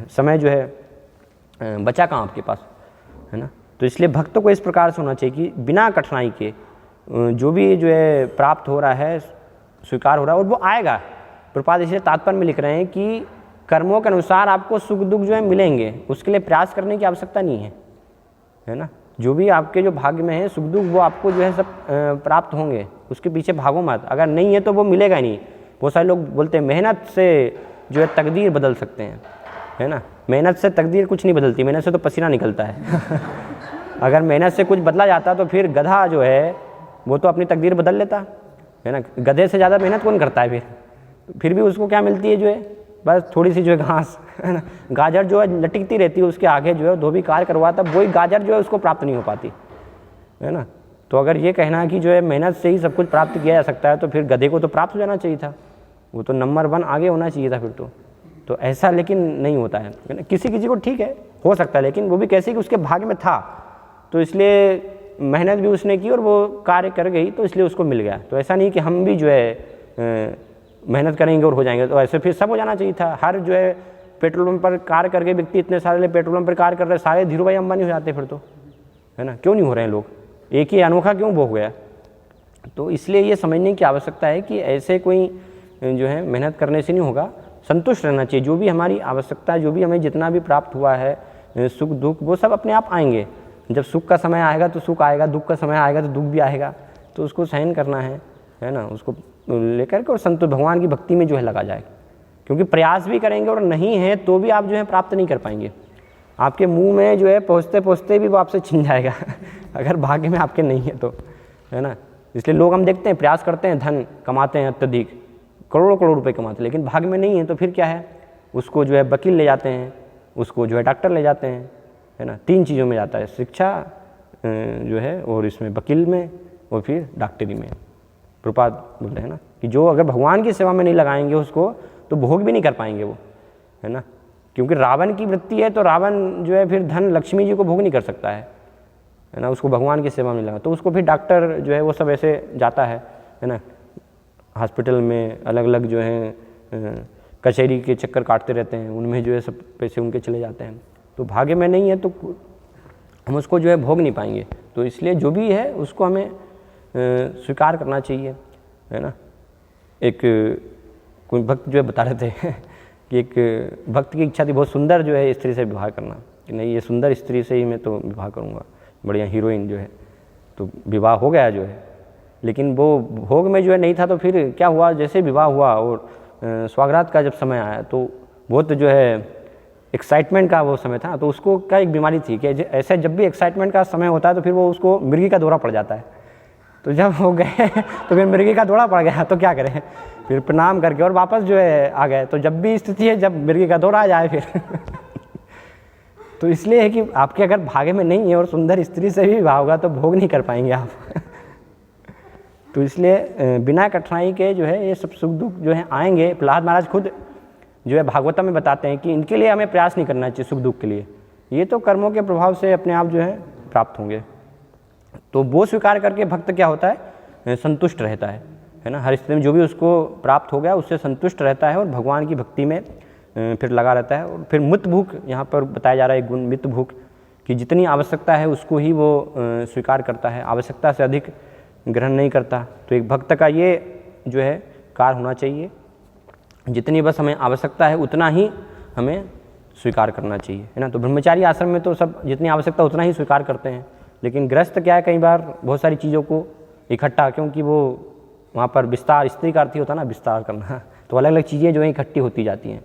समय जो है बचा कहाँ आपके पास, है ना। तो इसलिए भक्त को इस प्रकार से होना चाहिए कि बिना कठिनाई के जो भी जो है प्राप्त हो रहा है, स्वीकार हो रहा है, और वो आएगा। प्रपात इसलिए तात्पर्य में लिख रहे हैं कि कर्मों के अनुसार आपको सुख दुख जो है मिलेंगे, उसके लिए प्रयास करने की आवश्यकता नहीं है ना। जो भी आपके जो भाग्य में है सुख दुख, वो आपको जो है सब प्राप्त होंगे, उसके पीछे भागो मत। अगर नहीं है तो वो मिलेगा ही नहीं। बहुत सारे लोग बोलते हैं मेहनत से जो है तकदीर बदल सकते हैं, है ना। मेहनत से तकदीर कुछ नहीं बदलती, मेहनत से तो पसीना निकलता है अगर मेहनत से कुछ बदला जाता तो फिर गधा जो है वो तो अपनी तकदीर बदल लेता, है ना। गधे से ज़्यादा मेहनत कौन करता है फिर भी उसको क्या मिलती है, जो है बस थोड़ी सी जो है घास, है ना। गाजर जो है लटकती रहती है उसके आगे, जो है धोबी कार करवाता, वही गाजर जो है उसको प्राप्त नहीं हो पाती, है ना। तो अगर ये कहना कि जो है मेहनत से ही सब कुछ प्राप्त किया जा सकता है, तो फिर गधे को तो प्राप्त हो जाना चाहिए था, वो तो नंबर 1 आगे होना चाहिए था फिर तो ऐसा लेकिन नहीं होता है ना। किसी किसी को ठीक है, हो सकता है, लेकिन वो भी कैसे कि उसके भाग्य में था, तो इसलिए मेहनत भी उसने की और वो कार्य कर गई, तो इसलिए उसको मिल गया। तो ऐसा नहीं कि हम भी जो है मेहनत करेंगे और हो जाएंगे, तो ऐसे फिर सब हो जाना चाहिए था। हर जो है पेट्रोल पंप पर कार्य करके व्यक्ति, इतने सारे पेट्रोल पंप पर कार्य कर रहे हैं, सारे धीरू भाई अंबानी हो जाते फिर तो, है ना। क्यों नहीं हो रहे हैं लोग, एक ही अनोखा क्यों भोग गया। तो इसलिए ये समझने की आवश्यकता है कि ऐसे कोई जो है मेहनत करने से नहीं होगा, संतुष्ट रहना चाहिए। जो भी हमारी आवश्यकता है, जो भी हमें जितना भी प्राप्त हुआ है, सुख दुख, वो सब अपने आप आएंगे। जब सुख का समय आएगा तो सुख आएगा, दुख का समय आएगा तो दुख भी आएगा, तो उसको सहन करना है ना, उसको लेकर के और संतुष्ट भगवान की भक्ति में जो है लगा जाए। क्योंकि प्रयास भी करेंगे और नहीं है तो भी आप जो है प्राप्त नहीं कर पाएंगे। आपके मुंह में जो है पहुँचते पहुँचते भी वो आपसे छिन जाएगा अगर भाग्य में आपके नहीं है तो, है ना। इसलिए लोग हम देखते हैं प्रयास करते हैं, धन कमाते हैं अत्यधिक, करोड़ों करोड़ रुपए कमाते हैं, लेकिन भाग्य में नहीं है तो फिर क्या है, उसको जो है वकील ले जाते हैं, उसको जो है डॉक्टर ले जाते हैं, है ना। 3 चीज़ों में जाता है, शिक्षा जो है, और इसमें वकील में, और फिर डॉक्टरी में। प्रपात बोलते हैं ना कि जो अगर भगवान की सेवा में नहीं लगाएंगे उसको, तो भोग भी नहीं कर पाएंगे वो, है ना। क्योंकि रावण की वृत्ति है, तो रावण जो है फिर धन लक्ष्मी जी को भोग नहीं कर सकता है ना, उसको भगवान की सेवा में लगा। तो उसको फिर डॉक्टर जो है वो सब ऐसे जाता है ना, हॉस्पिटल में अलग अलग जो है कचहरी के चक्कर काटते रहते हैं, उनमें जो है सब पैसे उनके चले जाते हैं। तो भाग्य में नहीं है तो हम उसको जो है भोग नहीं पाएंगे। तो इसलिए जो भी है उसको हमें स्वीकार करना चाहिए, है ना। एक कोई भक्त जो है बता रहे थे कि एक भक्त की इच्छा थी बहुत सुंदर जो है स्त्री से विवाह करना, कि नहीं ये सुंदर स्त्री से ही मैं तो विवाह करूँगा, बढ़िया हीरोइन जो है। तो विवाह हो गया जो है, लेकिन वो भोग में जो है नहीं था। तो फिर क्या हुआ, जैसे विवाह हुआ और स्वागरात का जब समय आया तो बहुत जो है एक्साइटमेंट का वो समय था। तो उसको क्या एक बीमारी थी कि ऐसे जब भी एक्साइटमेंट का समय होता है तो फिर वो उसको मिर्गी का दौरा पड़ जाता है। तो जब हो गए तो फिर मिर्गी का दौरा पड़ गया, तो क्या करें, फिर प्रणाम करके और वापस जो है आ गए। तो जब भी स्थिति है जब मिर्गी का दौरा आ जाए फिर तो इसलिए है कि आपके अगर भाग्य में नहीं है और सुंदर स्त्री से भी विवाह होगा तो भोग नहीं कर पाएंगे आप तो इसलिए बिना कठिनाई के जो है ये सब सुख दुख जो है आएंगे। प्रहलाद महाराज खुद जो है भागवतम में बताते हैं कि इनके लिए हमें प्रयास नहीं करना चाहिए सुख दुख के लिए, ये तो कर्मों के प्रभाव से अपने आप जो है प्राप्त होंगे। तो वो स्वीकार करके भक्त क्या होता है, संतुष्ट रहता है ना। हर स्थिति में जो भी उसको प्राप्त हो गया उससे संतुष्ट रहता है और भगवान की भक्ति में फिर लगा रहता है। और फिर मित भूख यहाँ पर बताया जा रहा है गुण मित भूख, कि जितनी आवश्यकता है उसको ही वो स्वीकार करता है, आवश्यकता से अधिक ग्रहण नहीं करता। तो एक भक्त का ये जो है कार्य होना चाहिए, जितनी बस हमें आवश्यकता है उतना ही हमें स्वीकार करना चाहिए, है ना। तो ब्रह्मचारी आश्रम में तो सब जितनी आवश्यकता उतना ही स्वीकार करते हैं, लेकिन गृहस्थ क्या है कई बार बहुत सारी चीज़ों को इकट्ठा, क्योंकि वो वहाँ पर विस्तार, स्त्री का अर्थ ही होता है ना विस्तार करना, तो अलग अलग चीज़ें जो है इकट्ठी होती जाती हैं।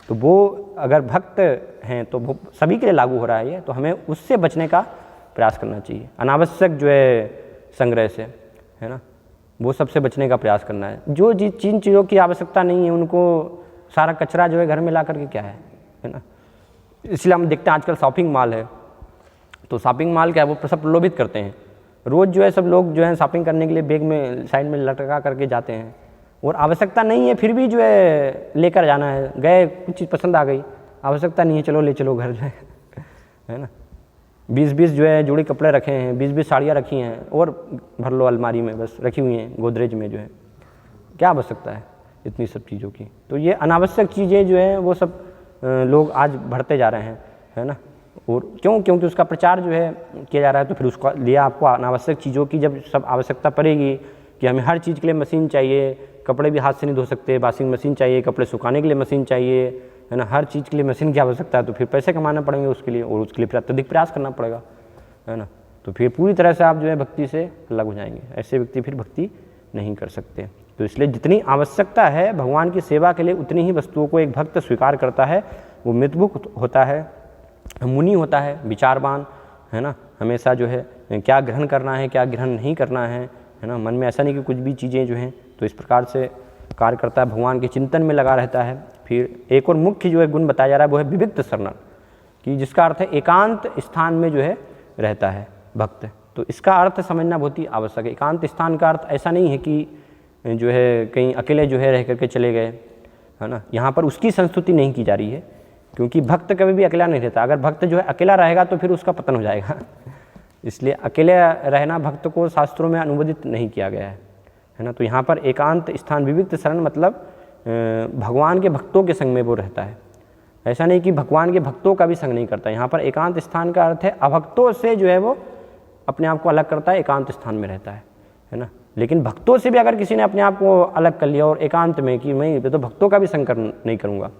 तो वो अगर भक्त हैं तो वो सभी के लिए लागू हो रहा है ये, तो हमें उससे बचने का प्रयास करना चाहिए। अनावश्यक जो है संग्रह से, है ना, वो सबसे बचने का प्रयास करना है। जो जिन चीज़ों की आवश्यकता नहीं है उनको सारा कचरा जो है घर में ला करके क्या है ना। इसलिए हम देखते हैं आजकल शॉपिंग मॉल है, तो शॉपिंग मॉल क्या है वो सब प्रलोभित करते हैं। रोज़ जो है सब लोग जो है शॉपिंग करने के लिए बैग में साइड में लटका करके जाते हैं, और आवश्यकता नहीं है फिर भी जो है लेकर जाना है। गए कुछ चीज़ पसंद आ गई, आवश्यकता नहीं है चलो ले चलो घर जो है ना। 20-20 जो है जोड़ी कपड़े रखे हैं, 20-20 साड़ियाँ रखी हैं और भर लो अलमारी में, बस रखी हुई हैं गोदरेज में, जो है क्या आवश्यकता है इतनी सब चीज़ों की। तो ये अनावश्यक चीज़ें जो है वो सब लोग आज बढ़ते जा रहे हैं, है ना। और क्योंकि उसका प्रचार जो है किया जा रहा है, तो फिर उसका लिए आपको अनावश्यक चीज़ों की जब सब आवश्यकता पड़ेगी कि हमें हर चीज़ के लिए मशीन चाहिए, कपड़े भी हाथ से नहीं धो सकते, वॉशिंग मशीन चाहिए, कपड़े सुखाने के लिए मशीन चाहिए, है ना, हर चीज़ के लिए मशीन की आवश्यकता है, तो फिर पैसे कमाना पड़ेंगे उसके लिए, और उसके लिए फिर अत्यधिक प्रयास करना पड़ेगा, है ना। तो फिर पूरी तरह से आप जो है भक्ति से अलग हो जाएंगे, ऐसे व्यक्ति फिर भक्ति नहीं कर सकते। तो इसलिए जितनी आवश्यकता है भगवान की सेवा के लिए उतनी ही वस्तुओं को एक भक्त स्वीकार करता है। वो मितभुक होता है, मुनि होता है, विचारवान, है ना, हमेशा जो है क्या ग्रहण करना है क्या ग्रहण नहीं करना है ना, मन में ऐसा नहीं कि कुछ भी चीज़ें जो हैं, तो इस प्रकार से कार्य करता है, भगवान के चिंतन में लगा रहता है। फिर एक और मुख्य जो है गुण बताया जा रहा है वो है विविक्त शरण, कि जिसका अर्थ है एकांत स्थान में जो है रहता है भक्त। तो इसका अर्थ समझना बहुत ही आवश्यक है। एकांत स्थान का अर्थ ऐसा नहीं है कि जो है कहीं अकेले जो है रह करके चले गए, है ना, यहाँ पर उसकी संस्तुति नहीं की जा रही है, क्योंकि भक्त कभी भी अकेला नहीं रहता। अगर भक्त जो है अकेला रहेगा तो फिर उसका पतन हो जाएगा इसलिए अकेले रहना भक्त को शास्त्रों में अनुमोदित नहीं किया गया है ना। तो यहाँ पर एकांत स्थान विविक्त शरण मतलब भगवान के भक्तों के संग में वो रहता है, ऐसा नहीं कि भगवान के भक्तों का भी संग नहीं करता। यहाँ पर एकांत स्थान का अर्थ है अभक्तों से जो है वो अपने आप को अलग करता है, एकांत स्थान में रहता है ना। लेकिन भक्तों से भी अगर किसी ने अपने आप को अलग कर लिया और एकांत में कि मैं तो भक्तों का भी संग नहीं करूँगा,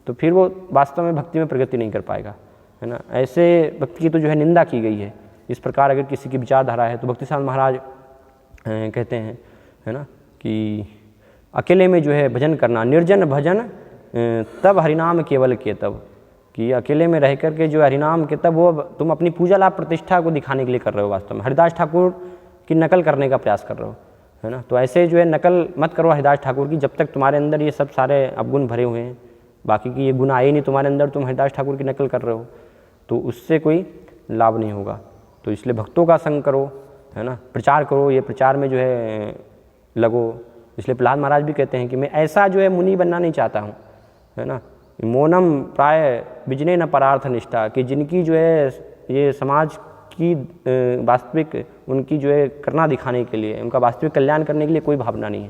तो फिर वो वास्तव में भक्ति में प्रगति नहीं कर पाएगा, है ना। ऐसे भक्ति की तो जो है निंदा की गई है। इस प्रकार अगर किसी की विचारधारा है तो भक्तिसानंद महाराज कहते हैं, है ना, कि अकेले में जो है भजन करना, निर्जन भजन तब हरिनाम केवल के तब, कि अकेले में रह करके जो हरिनाम के तब वो तुम अपनी पूजा लाभ प्रतिष्ठा को दिखाने के लिए कर रहे हो, वास्तव में हरिदास ठाकुर की नकल करने का प्रयास कर रहे हो, है ना। तो ऐसे जो है नकल मत करो हरिदास ठाकुर की, जब तक तुम्हारे अंदर ये सब सारे अवगुण भरे हुए हैं, बाकी की ये गुण आए नहीं तुम्हारे अंदर, तुम हरिदास ठाकुर की नकल कर रहे हो, तो उससे कोई लाभ नहीं होगा। तो इसलिए भक्तों का संग करो, है ना, प्रचार करो, ये प्रचार में जो है लगो। इसलिए प्रहलाद महाराज भी कहते हैं कि मैं ऐसा जो है मुनि बनना नहीं चाहता हूँ, है ना, मौनम प्राय बिजने न परार्थ निष्ठा, कि जिनकी जो है ये समाज की वास्तविक उनकी जो है करना दिखाने के लिए, उनका वास्तविक कल्याण करने के लिए कोई भावना नहीं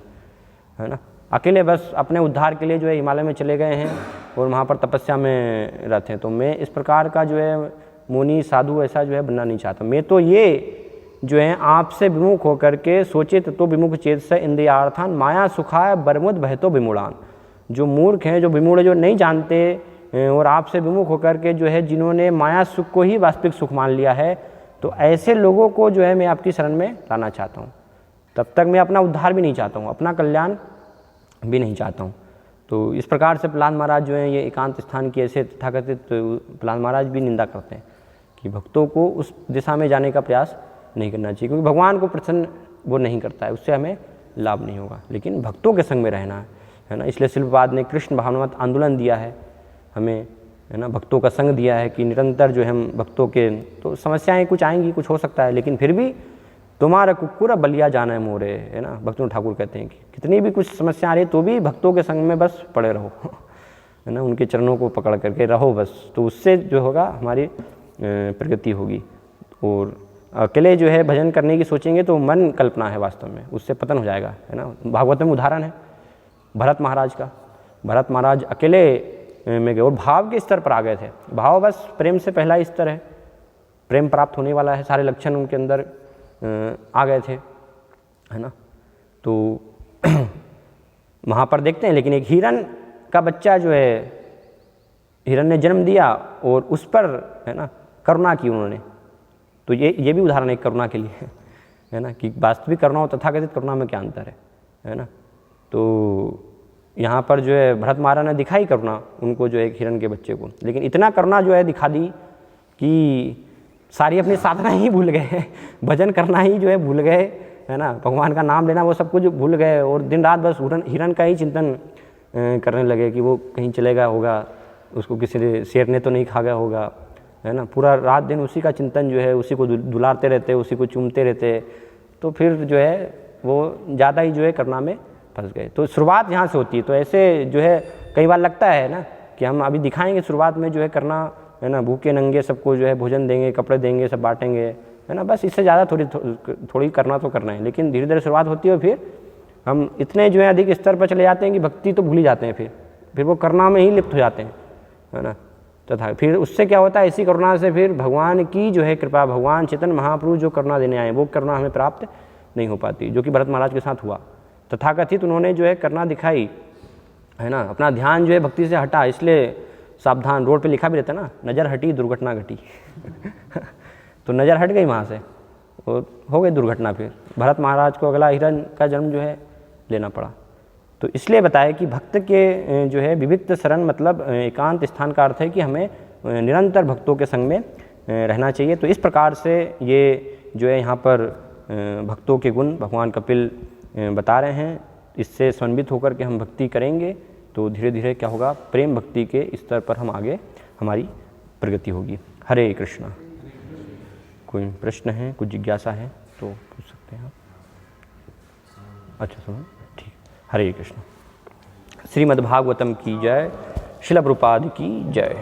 है ना। अकेले बस अपने उद्धार के लिए जो है हिमालय में चले गए हैं और वहाँ पर तपस्या में रहते हैं। तो मैं इस प्रकार का जो है मुनि साधु ऐसा जो है बनना नहीं चाहता। मैं तो ये जो है आपसे विमुख होकर के सोचे तो विमुख चेत से इंद्रियार्थान माया सुखाय बरमुद भयतो विमूढ़ान। जो मूर्ख हैं, जो विमूढ़, जो नहीं जानते और आपसे विमुख होकर के जो है जिन्होंने माया सुख को ही वास्तविक सुख मान लिया है, तो ऐसे लोगों को जो है मैं आपकी शरण में लाना चाहता हूँ। तब तक मैं अपना उद्धार भी नहीं चाहता हूँ, अपना कल्याण भी नहीं चाहता हूँ। तो इस प्रकार से प्रहलाद महाराज जो है ये एकांत स्थान की ऐसे तथाकथित प्रहलाद महाराज भी निंदा करते हैं कि भक्तों को उस दिशा में जाने का प्रयास नहीं करना चाहिए, क्योंकि भगवान को प्रसन्न वो नहीं करता है, उससे हमें लाभ नहीं होगा। लेकिन भक्तों के संग में रहना है ना। इसलिए शिल्पपाद ने कृष्ण भावनामत आंदोलन दिया है हमें, है ना, भक्तों का संग दिया है कि निरंतर जो है हम भक्तों के, तो समस्याएं कुछ आएंगी, कुछ हो सकता है, लेकिन फिर भी तुम्हारा कुकुर बलिया जाना है मोरे, है ना। भक्तों ठाकुर कहते हैं कि कितनी भी कुछ समस्या आ रही तो भी भक्तों के संग में बस पड़े रहो, है ना, उनके चरणों को पकड़ करके रहो बस, तो उससे जो होगा हमारी प्रगति होगी। और अकेले जो है भजन करने की सोचेंगे तो मन कल्पना है वास्तव में, उससे पतन हो जाएगा, है ना। भागवत में उदाहरण है भरत महाराज का। भरत महाराज अकेले में गए और भाव के स्तर पर आ गए थे। भाव बस प्रेम से पहला स्तर है, प्रेम प्राप्त होने वाला है, सारे लक्षण उनके अंदर आ गए थे, है ना। तो वहाँ पर देखते हैं, लेकिन एक हिरण का बच्चा जो है, हिरण ने जन्म दिया और उस पर, है ना, करुणा की उन्होंने। तो ये भी उदाहरण है करुणा के लिए, है ना, कि वास्तविक करुणा और तथाकथित करुणा में क्या अंतर है ना। तो यहाँ पर जो है भरत महाराज ने दिखाई करुणा उनको, जो है एक हिरण के बच्चे को, लेकिन इतना करुणा जो है दिखा दी कि सारी अपनी साधना ही भूल गए, भजन करना ही जो है भूल गए, है ना, भगवान का नाम लेना वो सब कुछ भूल गए और दिन रात बस हिरण का ही चिंतन करने लगे कि वो कहीं चलेगा होगा, उसको किसी शेर ने तो नहीं खा गया होगा, है ना। पूरा रात दिन उसी का चिंतन जो है, उसी को दुलारते रहते, उसी को चूमते रहते। तो फिर जो है वो ज़्यादा ही जो है करुणा में फंस गए। तो शुरुआत यहाँ से होती है। तो ऐसे जो है कई बार लगता है ना कि हम अभी दिखाएंगे शुरुआत में जो है करना, है ना, भूखे नंगे सबको जो है भोजन देंगे, कपड़े देंगे, सब बांटेंगे, है ना, बस इससे ज़्यादा थोड़ी करना तो करना है। लेकिन धीरे धीरे शुरुआत होती है, फिर हम इतने जो है अधिक स्तर पर चले जाते हैं कि भक्ति तो भूल ही जाते हैं, फिर वो करना में ही लिप्त हो जाते हैं, है ना। तथा फिर उससे क्या होता है, इसी करुणा से फिर भगवान की जो है कृपा, भगवान चेतन महाप्रभु जो करुणा देने आए वो करुणा हमें प्राप्त नहीं हो पाती, जो कि भरत महाराज के साथ हुआ। तथाकथित उन्होंने जो है करुणा दिखाई, है ना, अपना ध्यान जो है भक्ति से हटा, इसलिए सावधान, रोड पे लिखा भी रहता है ना, नज़र हटी दुर्घटना घटी तो नज़र हट गई वहाँ से और हो गई दुर्घटना। फिर भरत महाराज को अगला हिरण का जन्म जो है लेना पड़ा। तो इसलिए बताया कि भक्त के जो है विविक्त शरण मतलब एकांत स्थान का अर्थ है कि हमें निरंतर भक्तों के संग में रहना चाहिए। तो इस प्रकार से ये जो है यहाँ पर भक्तों के गुण भगवान कपिल बता रहे हैं। इससे समन्वित होकर के हम भक्ति करेंगे तो धीरे धीरे क्या होगा, प्रेम भक्ति के स्तर पर हम आगे हमारी प्रगति होगी। हरे कृष्णा। कोई प्रश्न है, कुछ जिज्ञासा है तो पूछ सकते हैं आप। अच्छा सुनो, ठीक। हरे कृष्ण। श्रीमद्भागवतम की जय, श्रील प्रभुपाद की जय।